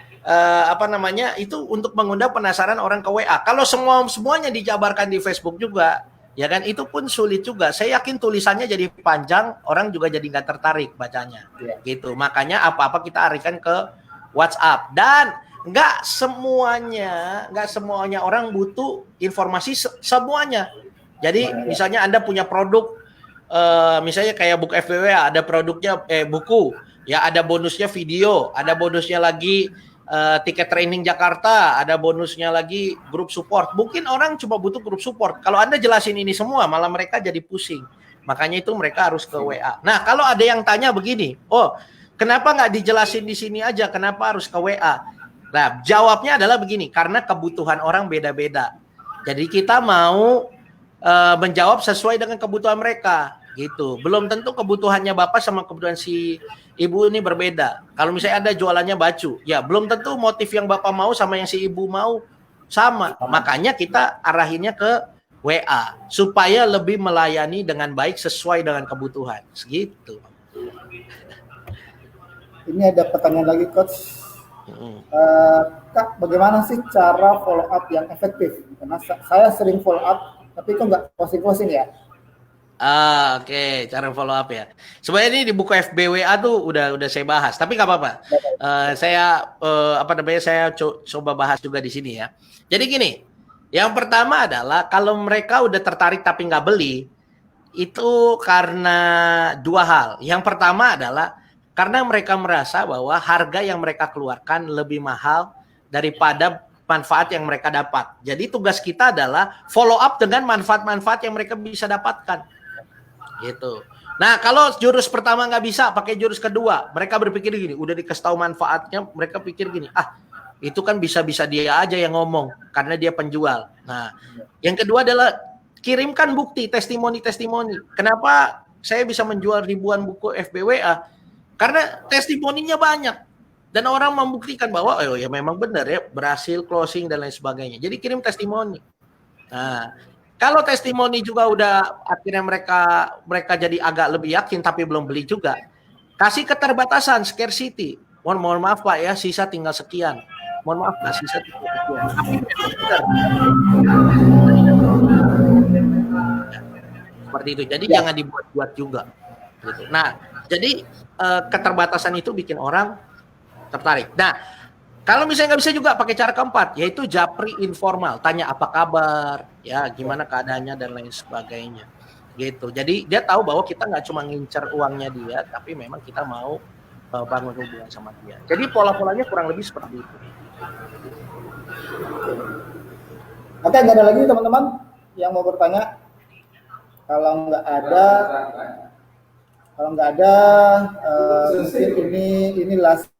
Itu untuk mengundang penasaran orang ke WA. Kalau semuanya dijabarkan di Facebook juga, ya kan itu pun sulit juga. Saya yakin tulisannya jadi panjang, orang juga jadi nggak tertarik bacanya, gitu. Makanya apa-apa kita arahkan ke WhatsApp. Dan nggak semuanya orang butuh informasi semuanya. Jadi misalnya Anda punya produk, misalnya kayak buku FBWA, ada produknya buku, ya ada bonusnya video, ada bonusnya lagi tiket training Jakarta, ada bonusnya lagi grup support. Mungkin orang cuma butuh grup support. Kalau Anda jelasin ini semua, malah mereka jadi pusing. Makanya itu mereka harus ke WA. Nah, kalau ada yang tanya begini, kenapa nggak dijelasin di sini aja? Kenapa harus ke WA? Nah, jawabnya adalah begini, karena kebutuhan orang beda-beda. Jadi kita mau menjawab sesuai dengan kebutuhan mereka, gitu. Belum tentu kebutuhannya Bapak sama kebutuhan si Ibu ini berbeda. Kalau misalnya Anda jualannya baju, ya belum tentu motif yang Bapak mau sama yang si Ibu mau sama. Makanya kita arahinnya ke WA supaya lebih melayani dengan baik sesuai dengan kebutuhan. Segitu. Ini ada pertanyaan lagi, Coach. Kak, bagaimana sih cara follow up yang efektif? Karena saya sering follow up, tapi kok nggak closing ya? Oke, cara follow up ya. Sebenarnya ini di buku FBWA tuh udah saya bahas, tapi nggak apa-apa. Saya coba bahas juga di sini ya. Jadi gini, yang pertama adalah kalau mereka udah tertarik tapi nggak beli, itu karena dua hal. Yang pertama adalah karena mereka merasa bahwa harga yang mereka keluarkan lebih mahal daripada manfaat yang mereka dapat. Jadi tugas kita adalah follow up dengan manfaat-manfaat yang mereka bisa dapatkan. Gitu. Nah, kalau jurus pertama nggak bisa, pakai jurus kedua. Mereka berpikir gini, udah dikasih tahu manfaatnya, mereka pikir gini, itu kan bisa-bisa dia aja yang ngomong, karena dia penjual. Nah, yang kedua adalah kirimkan bukti, testimoni. Kenapa saya bisa menjual ribuan buku FBWA? Karena testimoninya banyak. Dan orang membuktikan bahwa, ya memang benar ya, berhasil closing dan lain sebagainya. Jadi kirim testimoni. Nah, kalau testimoni juga udah akhirnya mereka jadi agak lebih yakin tapi belum beli juga. Kasih keterbatasan, scarcity. Mohon maaf Pak ya, sisa tinggal sekian. Mohon maaf Pak, sisa tinggal sekian. Tapi benar. Seperti itu. Jadi jangan dibuat-buat juga. Gitu. Nah, jadi keterbatasan itu bikin orang tertarik. Nah, kalau misalnya nggak bisa juga pakai cara keempat, yaitu japri informal, tanya apa kabar, ya gimana keadaannya dan lain sebagainya, gitu. Jadi dia tahu bahwa kita nggak cuma ngincer uangnya dia, tapi memang kita mau bangun hubungan sama dia. Jadi pola-polanya kurang lebih seperti itu. Oke, nggak ada lagi teman-teman yang mau bertanya? Kalau nggak ada, mungkin ini last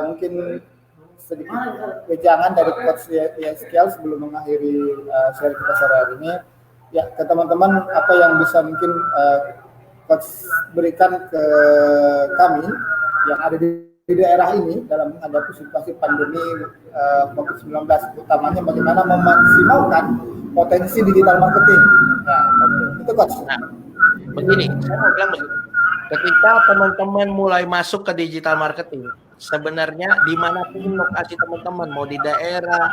mungkin sedikit wejangan dari Coach YSKL sebelum mengakhiri share kita sore hari ini. Ya, ke teman-teman apa yang bisa mungkin Coach berikan ke kami yang ada di daerah ini dalam menghadapi situasi pandemi COVID-19, utamanya bagaimana memaksimalkan potensi digital marketing. Nah, itu Coach. Nah, begini, saya mau bilang begini. Ketika teman-teman mulai masuk ke digital marketing, sebenarnya dimanapun lokasi teman-teman, mau di daerah,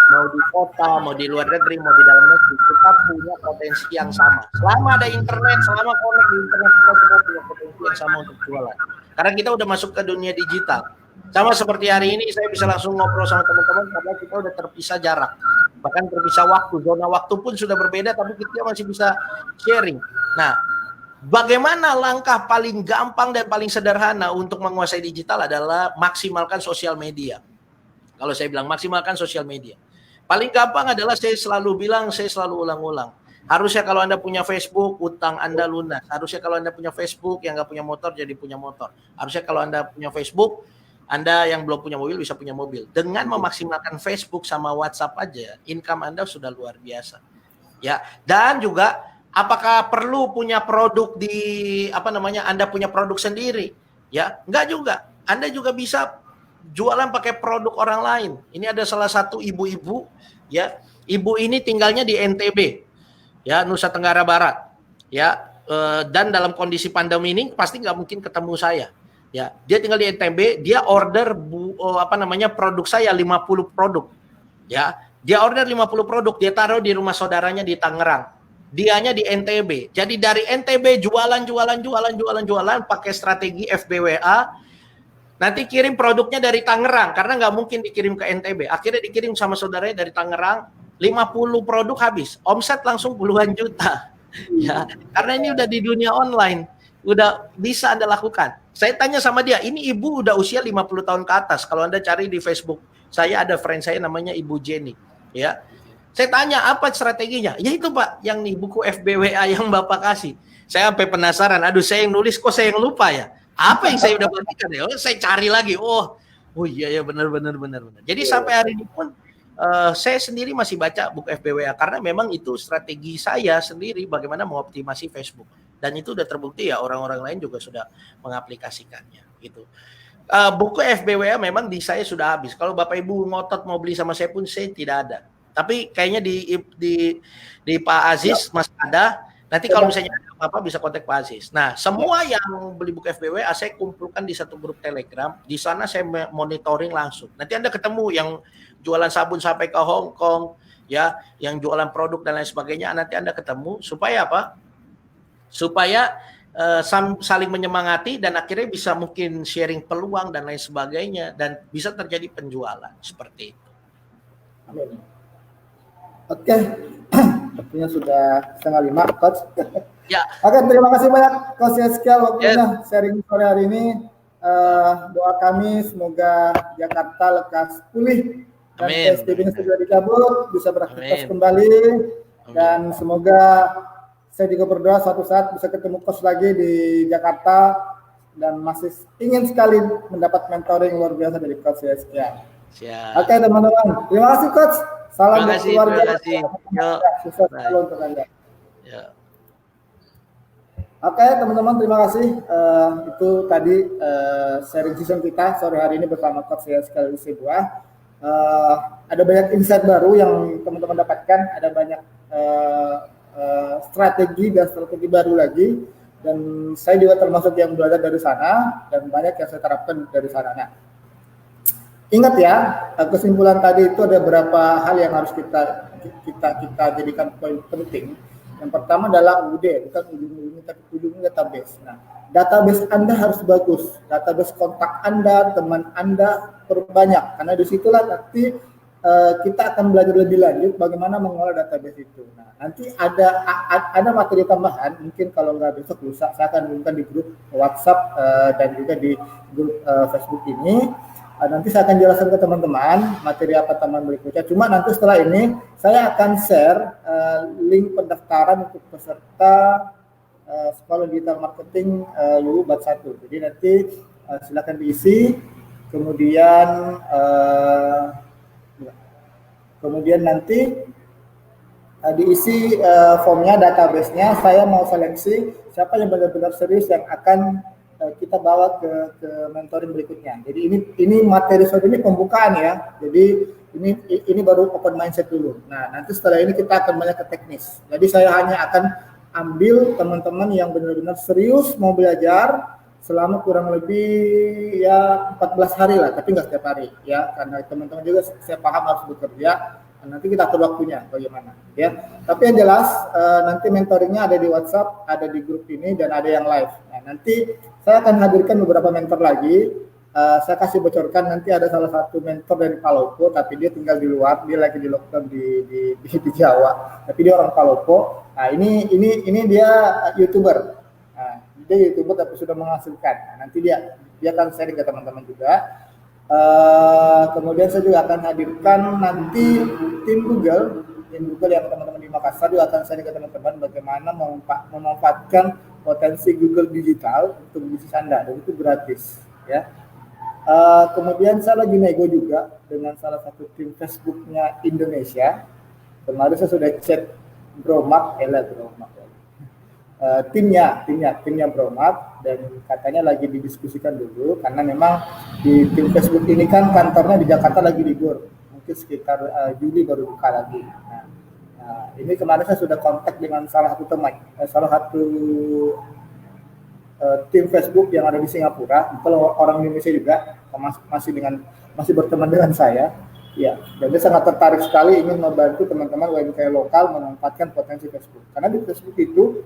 mau di kota, mau di luar negeri, mau di dalam negeri, kita punya potensi yang sama. Selama ada internet, selama connect di internet, kita semua punya potensi yang sama untuk jualan. Karena kita udah masuk ke dunia digital. Sama seperti hari ini, saya bisa langsung ngobrol sama teman-teman karena kita udah terpisah jarak. Bahkan terpisah waktu, zona waktu pun sudah berbeda, tapi kita masih bisa sharing. Nah, bagaimana langkah paling gampang dan paling sederhana untuk menguasai digital adalah maksimalkan sosial media. Kalau saya bilang maksimalkan sosial media. Paling gampang adalah saya selalu ulang-ulang. Harusnya kalau Anda punya Facebook, utang Anda lunas. Harusnya kalau Anda punya Facebook, yang nggak punya motor jadi punya motor. Harusnya kalau Anda punya Facebook, Anda yang belum punya mobil bisa punya mobil. Dengan memaksimalkan Facebook sama WhatsApp aja, income Anda sudah luar biasa. Ya, dan juga apakah perlu punya produk di Anda punya produk sendiri? Ya, enggak juga. Anda juga bisa jualan pakai produk orang lain. Ini ada salah satu ibu-ibu, ya. Ibu ini tinggalnya di NTB, ya, Nusa Tenggara Barat, ya. Dan dalam kondisi pandemi ini pasti nggak mungkin ketemu saya. Ya, dia tinggal di NTB, dia order produk saya 50 produk. Ya, dia order 50 produk, dia taruh di rumah saudaranya di Tangerang. Dianya di NTB. Jadi dari NTB jualan pakai strategi FBWA. Nanti kirim produknya dari Tangerang karena nggak mungkin dikirim ke NTB. Akhirnya dikirim sama saudaranya dari Tangerang, 50 produk habis. Omset langsung puluhan juta. Ya, karena ini udah di dunia online. Udah bisa Anda lakukan. Saya tanya sama dia, ini ibu udah usia 50 tahun ke atas. Kalau Anda cari di Facebook, saya ada friend saya namanya Ibu Jenny, ya. Saya tanya apa strateginya? Ya itu Pak, yang nih buku FBWA yang Bapak kasih. Saya sampai penasaran, aduh saya yang nulis kok saya yang lupa ya. Apa yang saya udah bagikan ya? Saya cari lagi. Oh iya benar. Jadi sampai hari ini pun saya sendiri masih baca buku FBWA karena memang itu strategi saya sendiri bagaimana mengoptimasi Facebook. Dan itu udah terbukti ya, orang-orang lain juga sudah mengaplikasikannya gitu. Buku FBWA memang di saya sudah habis. Kalau Bapak Ibu ngotot mau beli sama saya pun saya tidak ada. Tapi kayaknya di Pak Aziz masih ada. Nanti kalau misalnya Bapak bisa kontak Pak Aziz. Nah, semua yang beli buku FBWA saya kumpulkan di satu grup Telegram. Di sana saya monitoring langsung. Nanti Anda ketemu yang jualan sabun sampai ke Hong Kong, ya, yang jualan produk dan lain sebagainya. Nanti Anda ketemu supaya apa? Supaya saling menyemangati dan akhirnya bisa mungkin sharing peluang dan lain sebagainya dan bisa terjadi penjualan seperti itu. Amin. Oke, waktunya sudah 4:30, Coach. Ya. Oke, terima kasih banyak Coach Yeskel waktunya sharing sore hari ini. Doa kami semoga Jakarta lekas pulih dan PSBB-nya segera dicabut, bisa beraktivitas kembali. Dan semoga saya juga berdoa suatu saat bisa ketemu Coach lagi di Jakarta dan masih ingin sekali mendapat mentoring luar biasa dari Coach Yeskel. Oke teman-teman, terima kasih Coach. Salam buat keluarga. Sukses selalu untuk Anda. Ya. Oke teman-teman, terima kasih. Itu tadi sharing season kita sore hari ini bersama Coach Yeskel Wisibua. Ada banyak insight baru yang teman-teman dapatkan. Ada banyak strategi baru lagi. Dan saya juga termasuk yang belajar dari sana dan banyak yang saya terapkan dari sana. Nah, ingat ya, kesimpulan tadi itu ada beberapa hal yang harus kita jadikan poin penting. Yang pertama adalah UD, bukan ujung-ujungnya tapi ujungnya database. Nah, database Anda harus bagus, database kontak Anda, teman Anda perbanyak, karena disitulah nanti kita akan belajar lebih lanjut bagaimana mengolah database itu. Nah, nanti ada materi tambahan, mungkin kalau nggak besok lusa, saya akan umumkan di grup WhatsApp dan juga di grup Facebook ini. Nanti saya akan jelaskan ke teman-teman materi apa teman berikutnya. Cuma nanti setelah ini saya akan share link pendaftaran untuk peserta Sekolah Digital Marketing LUU Bat 1. Jadi nanti silakan diisi. Kemudian nanti diisi formnya, database-nya. Saya mau seleksi siapa yang benar-benar serius yang akan kita bawa ke mentoring berikutnya. Jadi ini materi sore ini pembukaan ya. Jadi ini baru open mindset dulu. Nah, nanti setelah ini kita akan banyak ke teknis. Jadi saya hanya akan ambil teman-teman yang benar-benar serius mau belajar selama kurang lebih ya 14 hari lah, tapi nggak setiap hari ya, karena teman-teman juga saya paham harus bekerja. Nanti kita atur waktunya bagaimana ya. Tapi yang jelas nanti mentoringnya ada di WhatsApp, ada di grup ini dan ada yang live. Nah, nanti saya akan hadirkan beberapa mentor lagi. Saya kasih bocorkan nanti ada salah satu mentor dari Palopo, tapi dia tinggal di luar, dia lagi di lockdown di Jawa. Tapi dia orang Palopo. Nah, ini dia YouTuber. Nah, dia YouTuber tapi sudah menghasilkan. Nah, nanti dia akan sharing ke teman-teman juga. Kemudian saya juga akan hadirkan nanti tim Google yang teman-teman di Makassar juga akan sharing ke teman-teman bagaimana memanfaatkan potensi Google digital untuk bisnis Anda, dan itu gratis ya. Kemudian saya lagi nego juga dengan salah satu tim Facebooknya Indonesia. Kemarin saya sudah chat Bromat timnya Bromat, dan katanya lagi didiskusikan dulu karena memang di tim Facebook ini kan kantornya di Jakarta lagi libur, mungkin sekitar Juli baru buka lagi. Nah, ini kemarin saya sudah kontak dengan salah satu tim Facebook yang ada di Singapura. Kalau orang Indonesia juga masih berteman dengan saya. Ya, dan dia sangat tertarik sekali ingin membantu teman-teman UMKM lokal memanfaatkan potensi Facebook. Karena di Facebook itu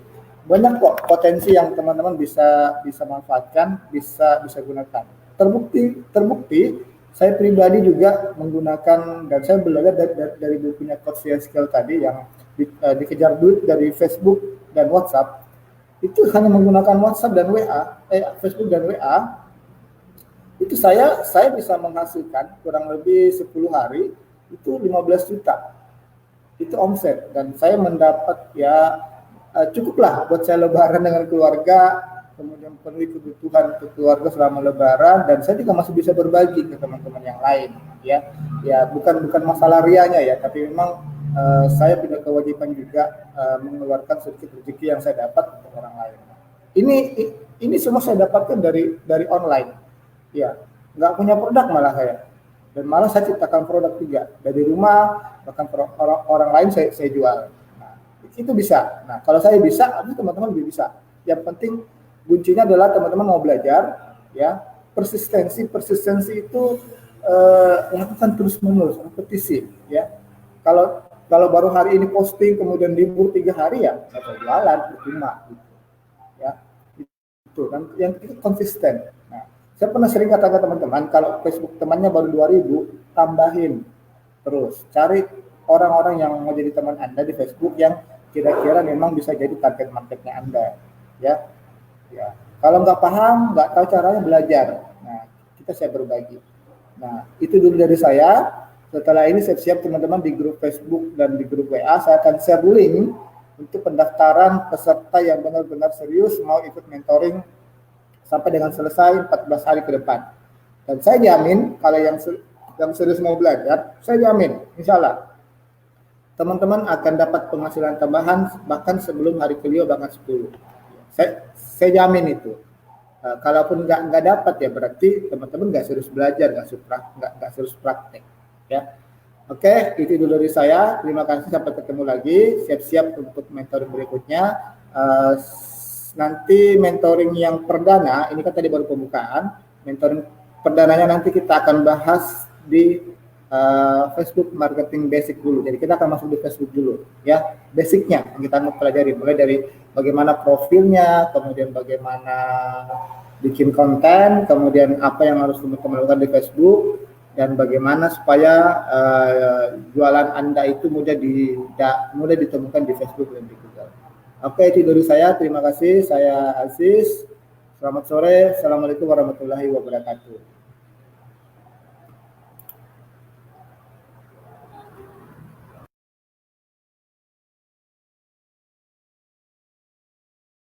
banyak kok potensi yang teman-teman bisa manfaatkan, bisa gunakan. Terbukti saya pribadi juga menggunakan, dan saya belajar dari bukunya Coach Skill tadi yang dikejar duit dari Facebook dan WhatsApp. Itu hanya menggunakan WhatsApp dan Facebook dan WA. Itu saya bisa menghasilkan kurang lebih 10 hari itu 15 juta. Itu omset, dan saya mendapat cukuplah buat saya lebaran dengan keluarga, kemudian penuhi kebutuhan untuk keluarga selama lebaran, dan saya juga masih bisa berbagi ke teman-teman yang lain ya. Ya, bukan masalah rianya ya, tapi memang saya punya kewajiban juga mengeluarkan sedikit rezeki yang saya dapat untuk orang lain. Ini semua saya dapatkan dari online. Ya, nggak punya produk malah saya, dan malah saya ciptakan produk juga dari rumah, bahkan orang lain saya jual. Nah, itu bisa. Nah, kalau saya bisa, teman-teman juga bisa. Yang penting kuncinya adalah teman-teman mau belajar, ya. Persistensi itu lakukan terus-menerus, repetisi, ya. Kalau baru hari ini posting kemudian libur 3 hari ya, saya jualan percuma, gitu. Ya, itu kan yang itu konsisten. Nah, saya pernah sering katakan teman-teman, kalau Facebook temannya baru 2.000, tambahin terus. Cari orang-orang yang mau jadi teman Anda di Facebook yang kira-kira memang bisa jadi target marketnya Anda. Ya. Kalau nggak paham, nggak tahu caranya, belajar. Nah, kita siap berbagi. Nah, itu dulu dari saya. Setelah ini siap-siap teman-teman di grup Facebook dan di grup WA, saya akan share link untuk pendaftaran peserta yang benar-benar serius mau ikut mentoring sampai dengan selesai 14 hari ke depan. Dan saya jamin kalau yang serius mau belajar, saya jamin insya Allah teman-teman akan dapat penghasilan tambahan bahkan sebelum hari kelima, bahkan 10. Saya jamin itu. Kalaupun nggak dapat ya berarti teman-teman nggak serius belajar, nggak serius praktek. Ya. Oke, itu dulu dari saya. Terima kasih, sampai ketemu lagi. Siap-siap untuk mentoring berikutnya. Nanti mentoring yang perdana, ini kan tadi baru pembukaan, mentoring perdananya nanti kita akan bahas di Facebook Marketing Basic dulu. Jadi kita akan masuk di Facebook dulu, ya, basicnya yang kita mau pelajari, mulai dari bagaimana profilnya, kemudian bagaimana bikin konten, kemudian apa yang harus teman-teman lakukan di Facebook, dan bagaimana supaya jualan Anda itu mudah ditemukan di Facebook dan di Google. Oke, itu dari saya. Terima kasih. Saya Aziz. Selamat sore. Assalamualaikum warahmatullahi wabarakatuh.